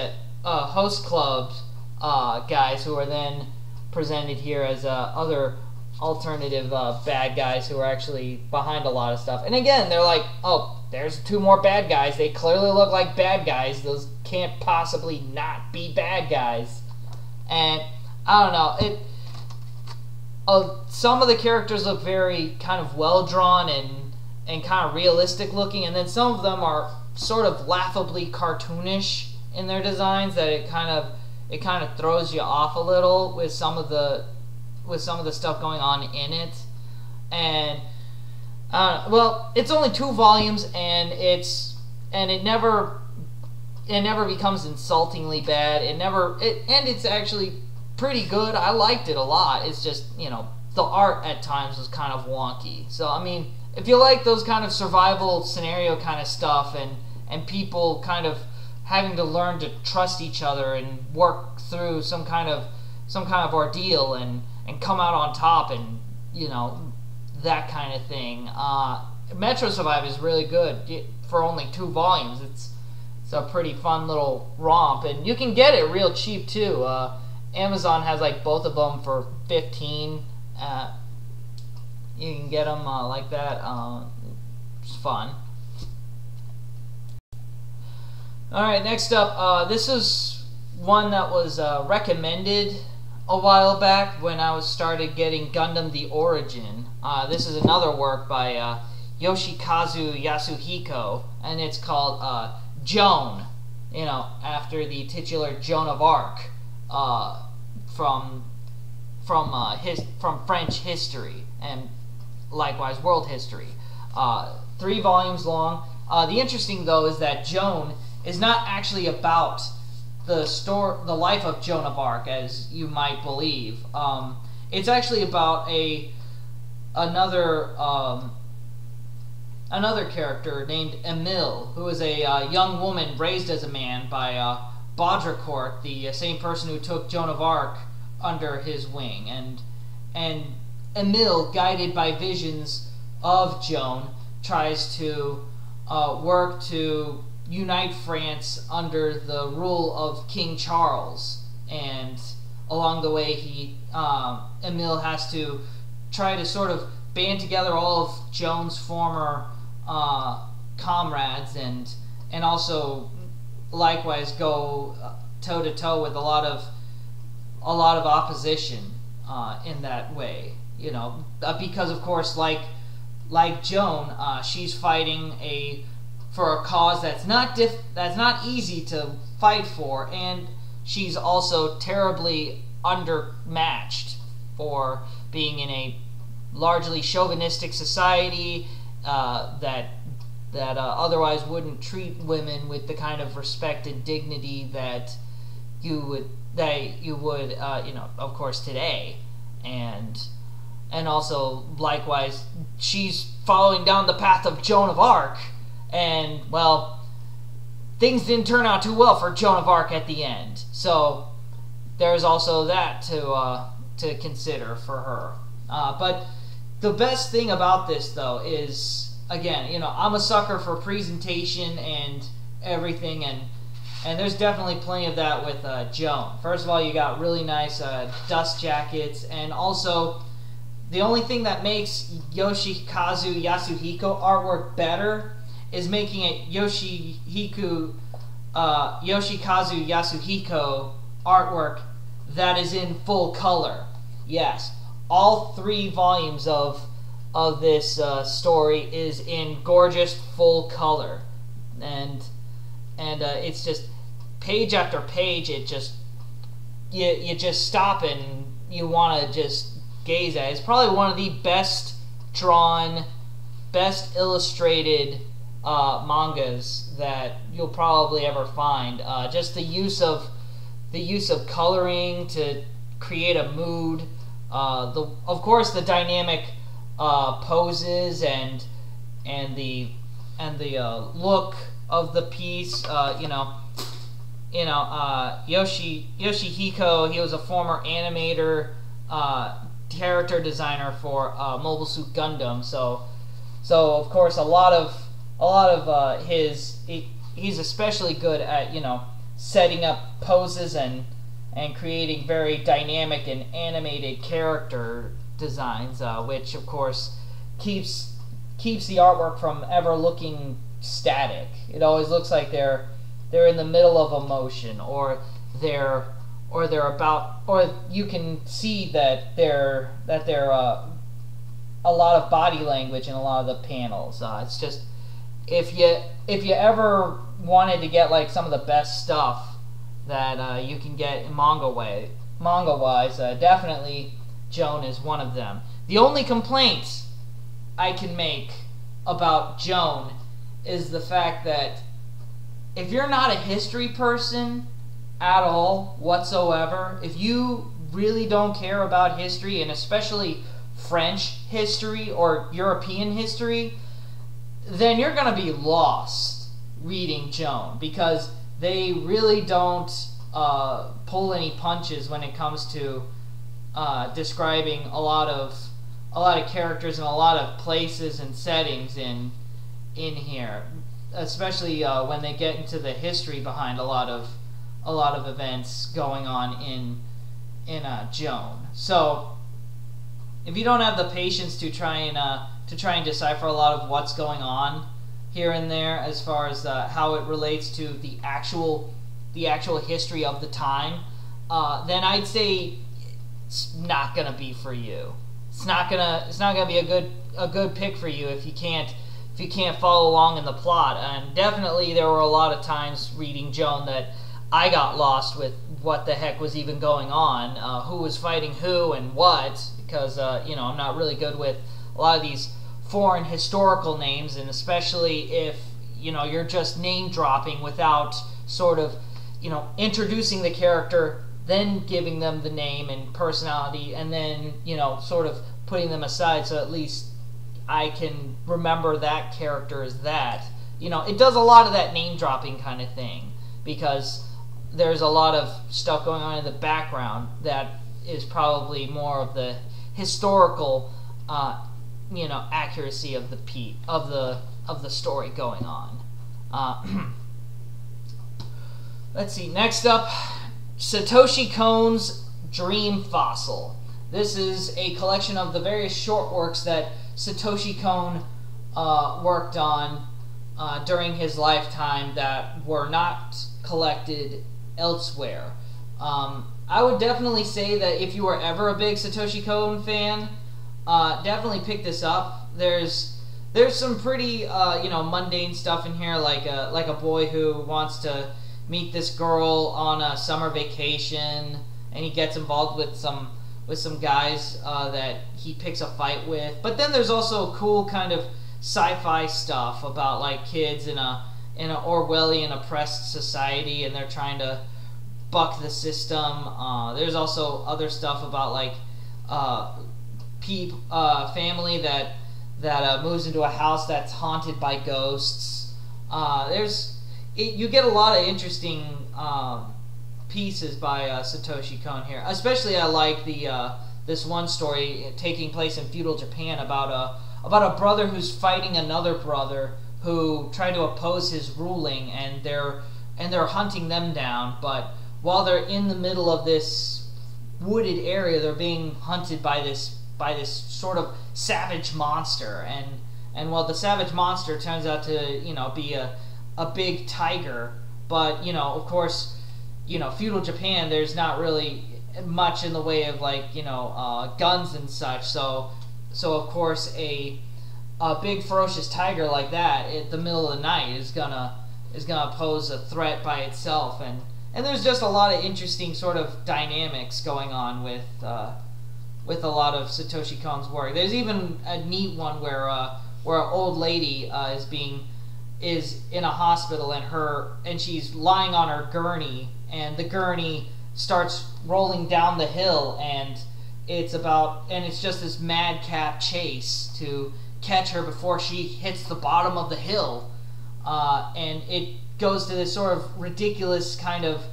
clubs guys who are then presented here as other alternative bad guys who are actually behind a lot of stuff. And again, they're like, oh, there's 2 more bad guys. They clearly look like bad guys. Those can't possibly not be bad guys. And I don't know, some of the characters look very kind of well drawn and kind of realistic looking, and then some of them are sort of laughably cartoonish in their designs, that it kind of throws you off a little with some of the stuff going on in it. And well, it's only 2 volumes, and it never becomes insultingly bad. And it's actually pretty good. I liked it a lot. It's just, you know, the art at times was kind of wonky. So I mean, if you like those kind of survival scenario kind of stuff, and people kind of having to learn to trust each other and work through some kind of ordeal and come out on top, and you know, that kind of thing, Metro Survive is really good for only 2 volumes. It's a pretty fun little romp, and you can get it real cheap too. Amazon has like both of them for $15. You can get them like that. It's fun. Alright, next up, this is one that was recommended a while back when I was started getting Gundam The Origin. This is another work by Yoshikazu Yasuhiko, and it's called Joan, you know, after the titular Joan of Arc from French history and likewise world history. 3 volumes long. The interesting though is that Joan is not actually about the life of Joan of Arc, as you might believe. It's actually about another character named Emile, who is a young woman raised as a man by Baudricourt, the same person who took Joan of Arc under his wing, and Emile, guided by visions of Joan, tries to work to unite France under the rule of King Charles, and along the way Emile has to try to sort of band together all of Joan's former comrades, and also likewise go toe to toe with a lot of opposition in that way, you know, because of course, like Joan, she's fighting for a cause that's not easy to fight for, and she's also terribly undermatched for being in a largely chauvinistic society that otherwise wouldn't treat women with the kind of respect and dignity that you would you know, of course, today. And also likewise, she's following down the path of Joan of Arc, and well, things didn't turn out too well for Joan of Arc at the end. So there's also that to consider for her. But the best thing about this, though, is, again, you know, I'm a sucker for presentation and everything, and there's definitely plenty of that with Joan. First of all, you got really nice dust jackets, and also the only thing that makes Yoshikazu Yasuhiko artwork better is making it Yoshikazu Yasuhiko artwork that is in full color. Yes, all 3 volumes of this story is in gorgeous full color, and it's just page after page. It just you just stop and you want to just gaze at it. It's probably one of the best drawn, best illustrated mangas that you'll probably ever find. Just the use of coloring to create a mood. Of course, the dynamic poses and the look of the piece. Yoshihiko, he was a former animator, character designer for Mobile Suit Gundam. So of course a lot of he's especially good at, you know, setting up poses and creating very dynamic and animated character designs, which of course keeps the artwork from ever looking static. It always looks like they're in the middle of a motion, or you can see that they're a lot of body language in a lot of the panels. It's just, if you ever wanted to get like some of the best stuff that you can get in manga-wise, definitely Joan is one of them. The only complaint I can make about Joan is the fact that if you're not a history person at all whatsoever, if you really don't care about history, and especially French history or European history, then you're going to be lost reading Joan, because they really don't pull any punches when it comes to describing a lot of characters and a lot of places and settings in here, especially when they get into the history behind a lot of events going on in Joan. So if you don't have the patience to try and decipher a lot of what's going on here and there as far as how it relates to the actual history of the time, then I'd say it's not gonna be for you. It's not gonna be a good pick for you if you can't follow along in the plot. And definitely there were a lot of times reading Joan that I got lost with what the heck was even going on, who was fighting who and what, because you know, I'm not really good with a lot of these foreign historical names, and especially if, you know, you're just name dropping without sort of, you know, introducing the character, then giving them the name and personality, and then, you know, sort of putting them aside so at least I can remember that character as that. You know, it does a lot of that name dropping kind of thing, because there's a lot of stuff going on in the background that is probably more of the historical, you know, accuracy of the story going on. Let's see. Next up, Satoshi Kon's Dream Fossil. This is a collection of the various short works that Satoshi Kon worked on during his lifetime that were not collected elsewhere. I would definitely say that if you were ever a big Satoshi Kon fan, definitely pick this up. There's some pretty you know, mundane stuff in here, like a boy who wants to meet this girl on a summer vacation, and he gets involved with some guys that he picks a fight with. But then there's also cool kind of sci-fi stuff about like kids in a Orwellian oppressed society, and they're trying to buck the system. There's also other stuff about like family that moves into a house that's haunted by ghosts. You get a lot of interesting pieces by Satoshi Kon here. Especially I like this one story taking place in feudal Japan about a brother who's fighting another brother who tried to oppose his ruling, and they're hunting them down. But while they're in the middle of this wooded area, they're being hunted by this sort of savage monster, and while the savage monster turns out to, you know, be a big tiger, but, you know, of course, you know, feudal Japan, there's not really much in the way of, like, you know, guns and such, so of course a big ferocious tiger like that at the middle of the night is gonna pose a threat by itself, and there's just a lot of interesting sort of dynamics going on with a lot of Satoshi Kon's work. There's even a neat one where an old lady is in a hospital, and she's lying on her gurney, and the gurney starts rolling down the hill, and it's just this madcap chase to catch her before she hits the bottom of the hill, and it goes to this sort of ridiculous kind of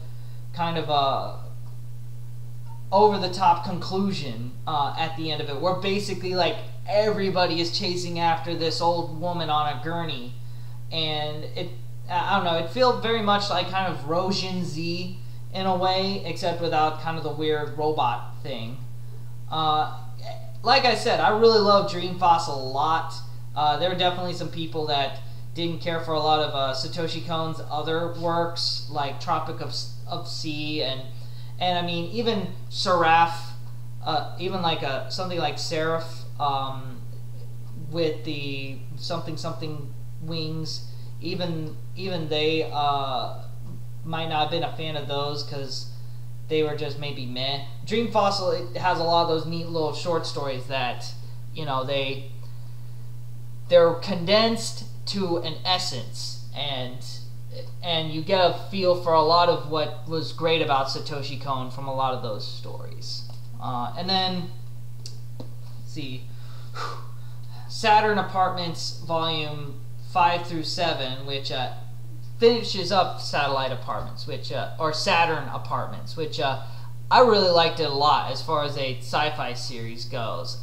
over the top conclusion at the end of it, where basically like everybody is chasing after this old woman on a gurney, and I don't know, it feels very much like kind of Roshin Z in a way, except without kind of the weird robot thing. Like I said, I really love Dream Fossil a lot. There were definitely some people that didn't care for a lot of Satoshi Kon's other works, like Tropic of Sea, and I mean, even Seraph, even like something like Seraph, with the something wings, even they might not have been a fan of those because they were just maybe meh. Dream Fossil, it has a lot of those neat little short stories that, you know, they're condensed to an essence, and you get a feel for a lot of what was great about Satoshi Kon from a lot of those stories. And then, let's see, Saturn Apartments Volume 5 through 7, which finishes up Satellite Apartments, or Saturn Apartments, which I really liked it a lot as far as a sci-fi series goes.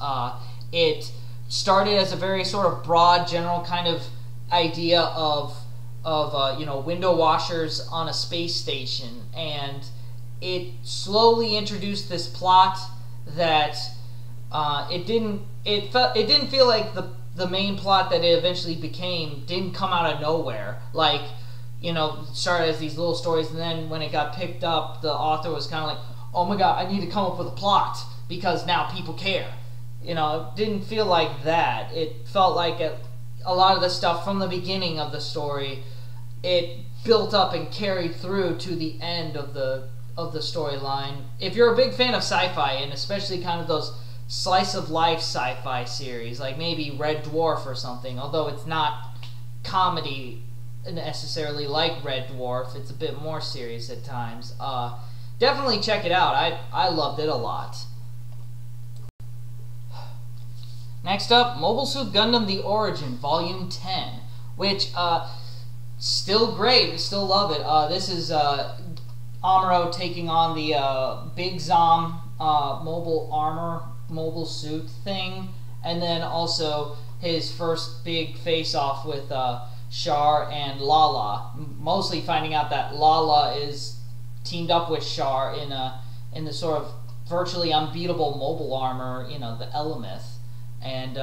It started as a very sort of broad, general kind of idea of you know, window washers on a space station, and it slowly introduced this plot that it didn't feel like the main plot that it eventually became didn't come out of nowhere. Like, you know, it started as these little stories, and then when it got picked up, the author was kind of like, oh my god, I need to come up with a plot. because now people care. You know, it didn't feel like that. It felt like a lot of the stuff from the beginning of the story, it built up and carried through to the end of the storyline. If you're a big fan of sci-fi, and especially kind of those slice of life sci-fi series, like maybe Red Dwarf or something, although it's not comedy necessarily like Red Dwarf, it's a bit more serious at times. Definitely check it out. I loved it a lot. Next up, Mobile Suit Gundam The Origin, Volume 10, which, still great, still love it. This is Amuro taking on the Big Zom mobile armor, mobile suit thing, and then also his first big face-off with Char and Lala. Mostly finding out that Lala is teamed up with Char in the sort of virtually unbeatable mobile armor, you know, the Elamith. And,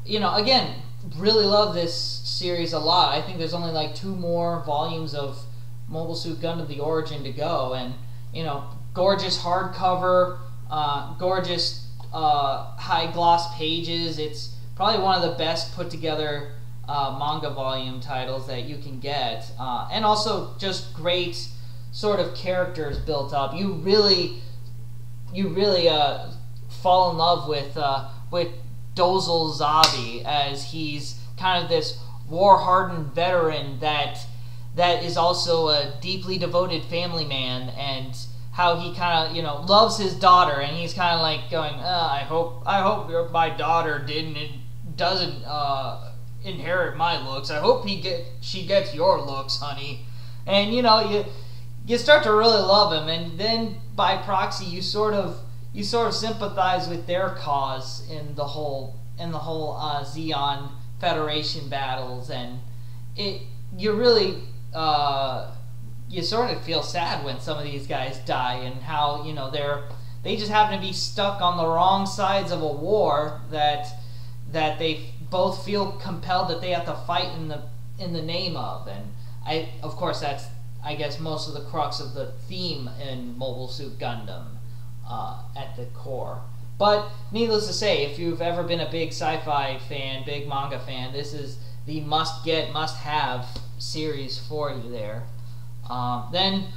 you know, again, really love this series a lot. I think there's only like 2 more volumes of Mobile Suit Gundam The Origin to go. And, you know, gorgeous hardcover, gorgeous high gloss pages. It's probably one of the best put together manga volume titles that you can get. And also just great sort of characters built up. You really fall in love with Dozel Zabi, as he's kind of this war-hardened veteran that is also a deeply devoted family man, and how he kind of, you know, loves his daughter, and he's kind of like going, I hope my daughter doesn't inherit my looks. I hope she gets your looks, honey. And you know, you start to really love him, and then by proxy you sort of sympathize with their cause in the whole Zeon Federation battles, and you really you sort of feel sad when some of these guys die, and how, you know, they just happen to be stuck on the wrong sides of a war that they both feel compelled that they have to fight in the name of. And of course that's, I guess, most of the crux of the theme in Mobile Suit Gundam at the core. But needless to say, if you've ever been a big sci-fi fan, big manga fan, this is the must-get, must-have series for you there. Then,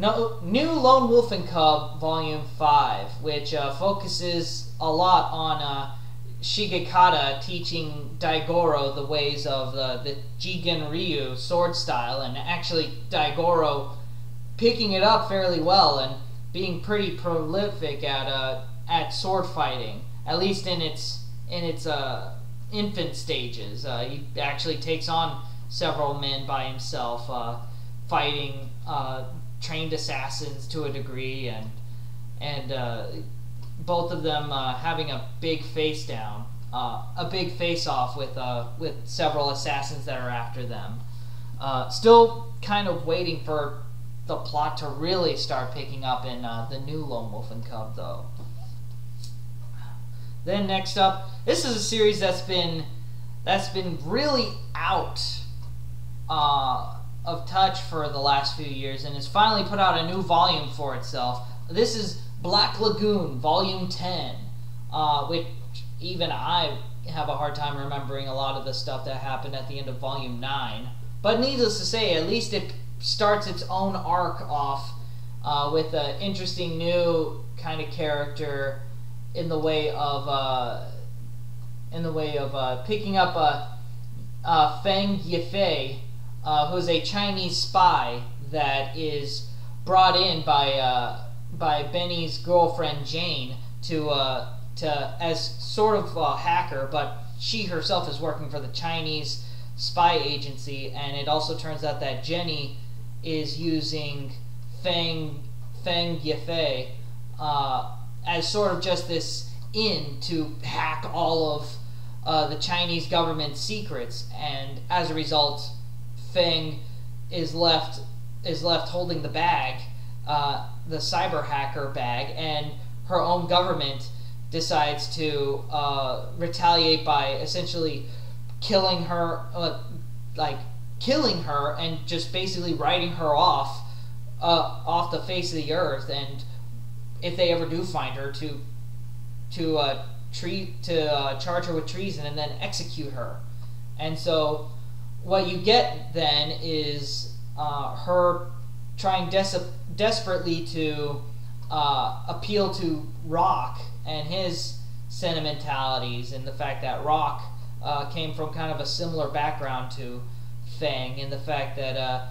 new Lone Wolf and Cub, Volume 5, which focuses a lot on Shigekata teaching Daigoro the ways of the Jigen Ryu sword style, and actually Daigoro picking it up fairly well and being pretty prolific at sword fighting, at least in its infant stages. He actually takes on several men by himself, fighting trained assassins to a degree, and both of them having a big face down, a big face off with several assassins that are after them. Still kind of waiting for the plot to really start picking up in the new Lone Wolf and Cub, though. Then next up, this is a series that's been really out of touch for the last few years, and has finally put out a new volume for itself. This is Black Lagoon, Volume 10, which even I have a hard time remembering a lot of the stuff that happened at the end of Volume 9. But needless to say, at least it starts its own arc off with an interesting new kind of character in the way of picking up Feng Yifei, who's a Chinese spy that is brought in by Benny's girlfriend Jane to as sort of a hacker, but she herself is working for the Chinese spy agency, and it also turns out that Jenny is using Feng Yifei as sort of just this in to hack all of the Chinese government secrets, and as a result, Feng is left holding the bag, the cyber hacker bag, and her own government decides to retaliate by essentially killing her, and just basically writing her off the face of the earth, and if they ever do find her, to charge her with treason and then execute her. And so what you get then is her trying desperately to appeal to Rock and his sentimentalities, and the fact that Rock came from kind of a similar background to Fang, and the fact that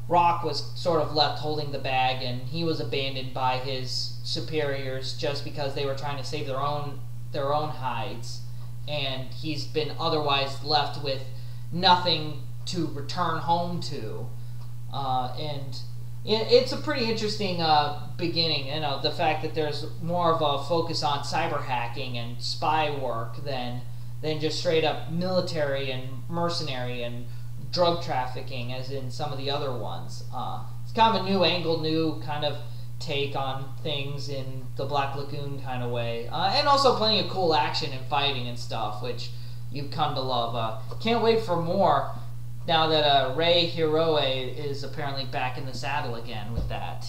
Rock was sort of left holding the bag, and he was abandoned by his superiors just because they were trying to save their own hides, and he's been otherwise left with nothing to return home to. And it's a pretty interesting beginning. The fact that there's more of a focus on cyber hacking and spy work than just straight up military and mercenary and drug trafficking, as in some of the other ones. It's kind of a new angle, new kind of take on things in the Black Lagoon kind of way, and also plenty of cool action and fighting and stuff, which you've come to love. Can't wait for more now that Rei Hiroe is apparently back in the saddle again with that.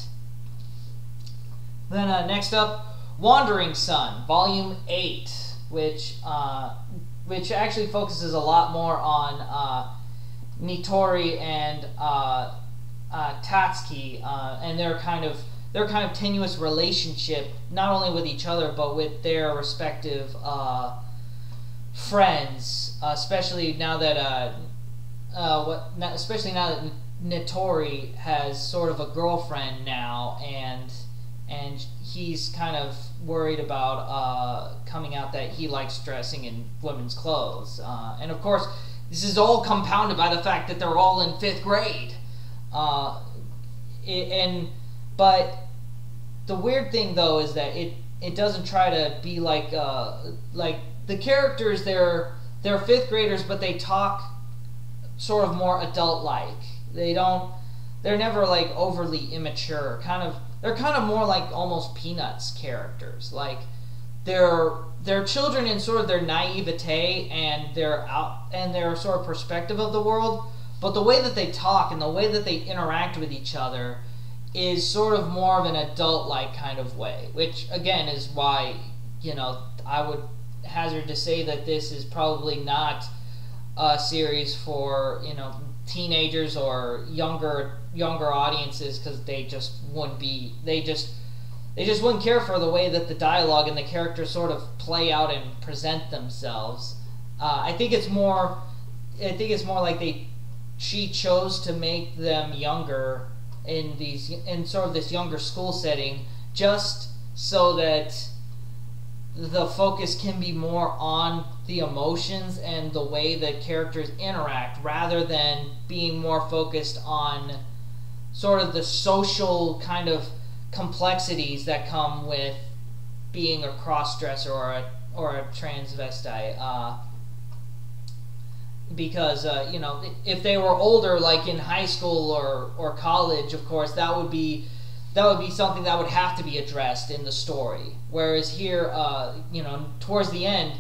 Then next up, Wandering Sun, Volume 8, which actually focuses a lot more on Nitori and Tatsuki and their kind of tenuous relationship, not only with each other but with their respective friends, especially now that Nitori has sort of a girlfriend now, and he's kind of worried about coming out that he likes dressing in women's clothes, and of course this is all compounded by the fact that they're all in 5th grade. But the weird thing though is that it doesn't try to be like the characters, they're 5th graders, but they talk sort of more adult-like. They're never like overly immature. They're kind of more like almost Peanuts characters. Like they're children in sort of their naivete and their sort of perspective of the world, but the way that they talk and the way that they interact with each other is sort of more of an adult-like kind of way, which again is why I would hazard to say that this is probably not a series for teenagers or younger audiences, because they just wouldn't care for the way that the dialogue and the characters sort of play out and present themselves. I think it's more like she chose to make them younger in sort of this younger school setting, just so that the focus can be more on the emotions and the way that characters interact, rather than being more focused on sort of the social kind of complexities that come with being a cross-dresser or a transvestite. Because if they were older, like in high school or college, of course that would be something that would have to be addressed in the story. Whereas here, towards the end,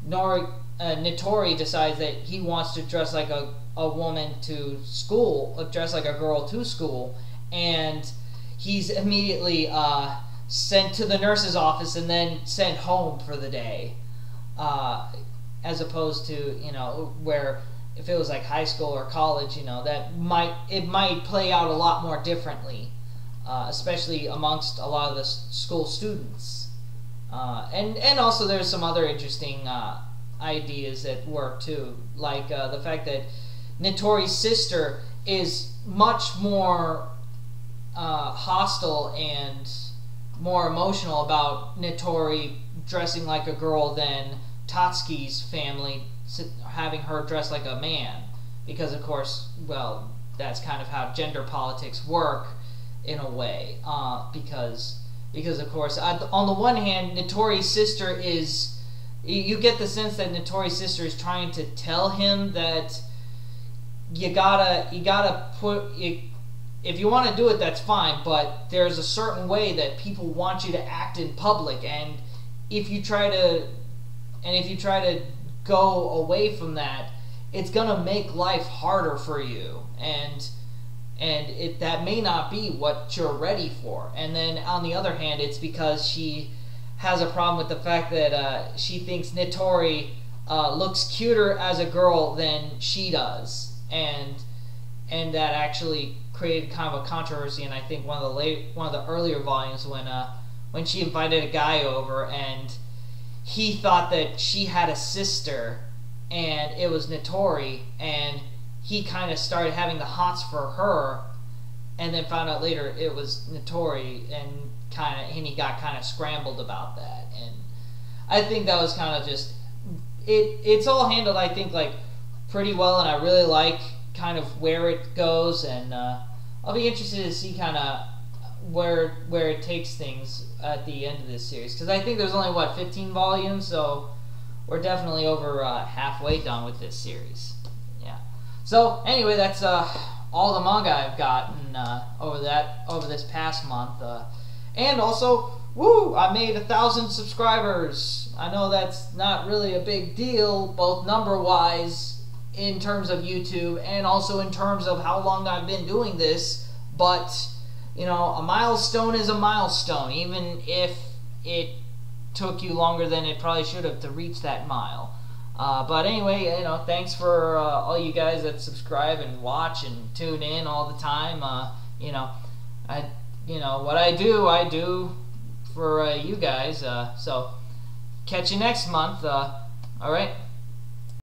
Nitori decides that he wants to dress like a woman to school, dress like a girl to school, and he's immediately sent to the nurse's office and then sent home for the day. As opposed to, where if it was like high school or college, it might play out a lot more differently, especially amongst a lot of the school students. And also there's some other interesting ideas at work too, like the fact that Nitori's sister is much more hostile and more emotional about Nitori dressing like a girl than Tatsuki's family having her dress like a man, because of course, well, that's kind of how gender politics work in a way, because of course, on the one hand, Nitori's sister is, you get the sense that Nitori's sister is trying to tell him that you gotta put it, if you want to do it, that's fine, but there's a certain way that people want you to act in public, and if you try to go away from that, it's gonna make life harder for you, and that may not be what you're ready for. And then on the other hand, it's because she has a problem with the fact that she thinks Nitori looks cuter as a girl than she does, and that actually created kind of a controversy. And I think one of the earlier volumes when she invited a guy over and he thought that she had a sister and it was Nitori, and he kind of started having the hots for her, and then found out later it was Nitori, and he got kind of scrambled about that. And I think that was kind of just it's all handled, I think, like pretty well, and I really like kind of where it goes, and I'll be interested to see kind of where it takes things at the end of this series, because I think there's only 15 volumes, so we're definitely over halfway done with this series. Yeah. So anyway, that's all the manga I've gotten over this past month, and also, woo! I made 1,000 subscribers. I know that's not really a big deal, both number-wise in terms of YouTube and also in terms of how long I've been doing this, but you know, a milestone is a milestone, even if it took you longer than it probably should have to reach that mile. But anyway, you know, thanks for all you guys that subscribe and watch and tune in all the time. You know, what I do for you guys. So catch you next month. All right.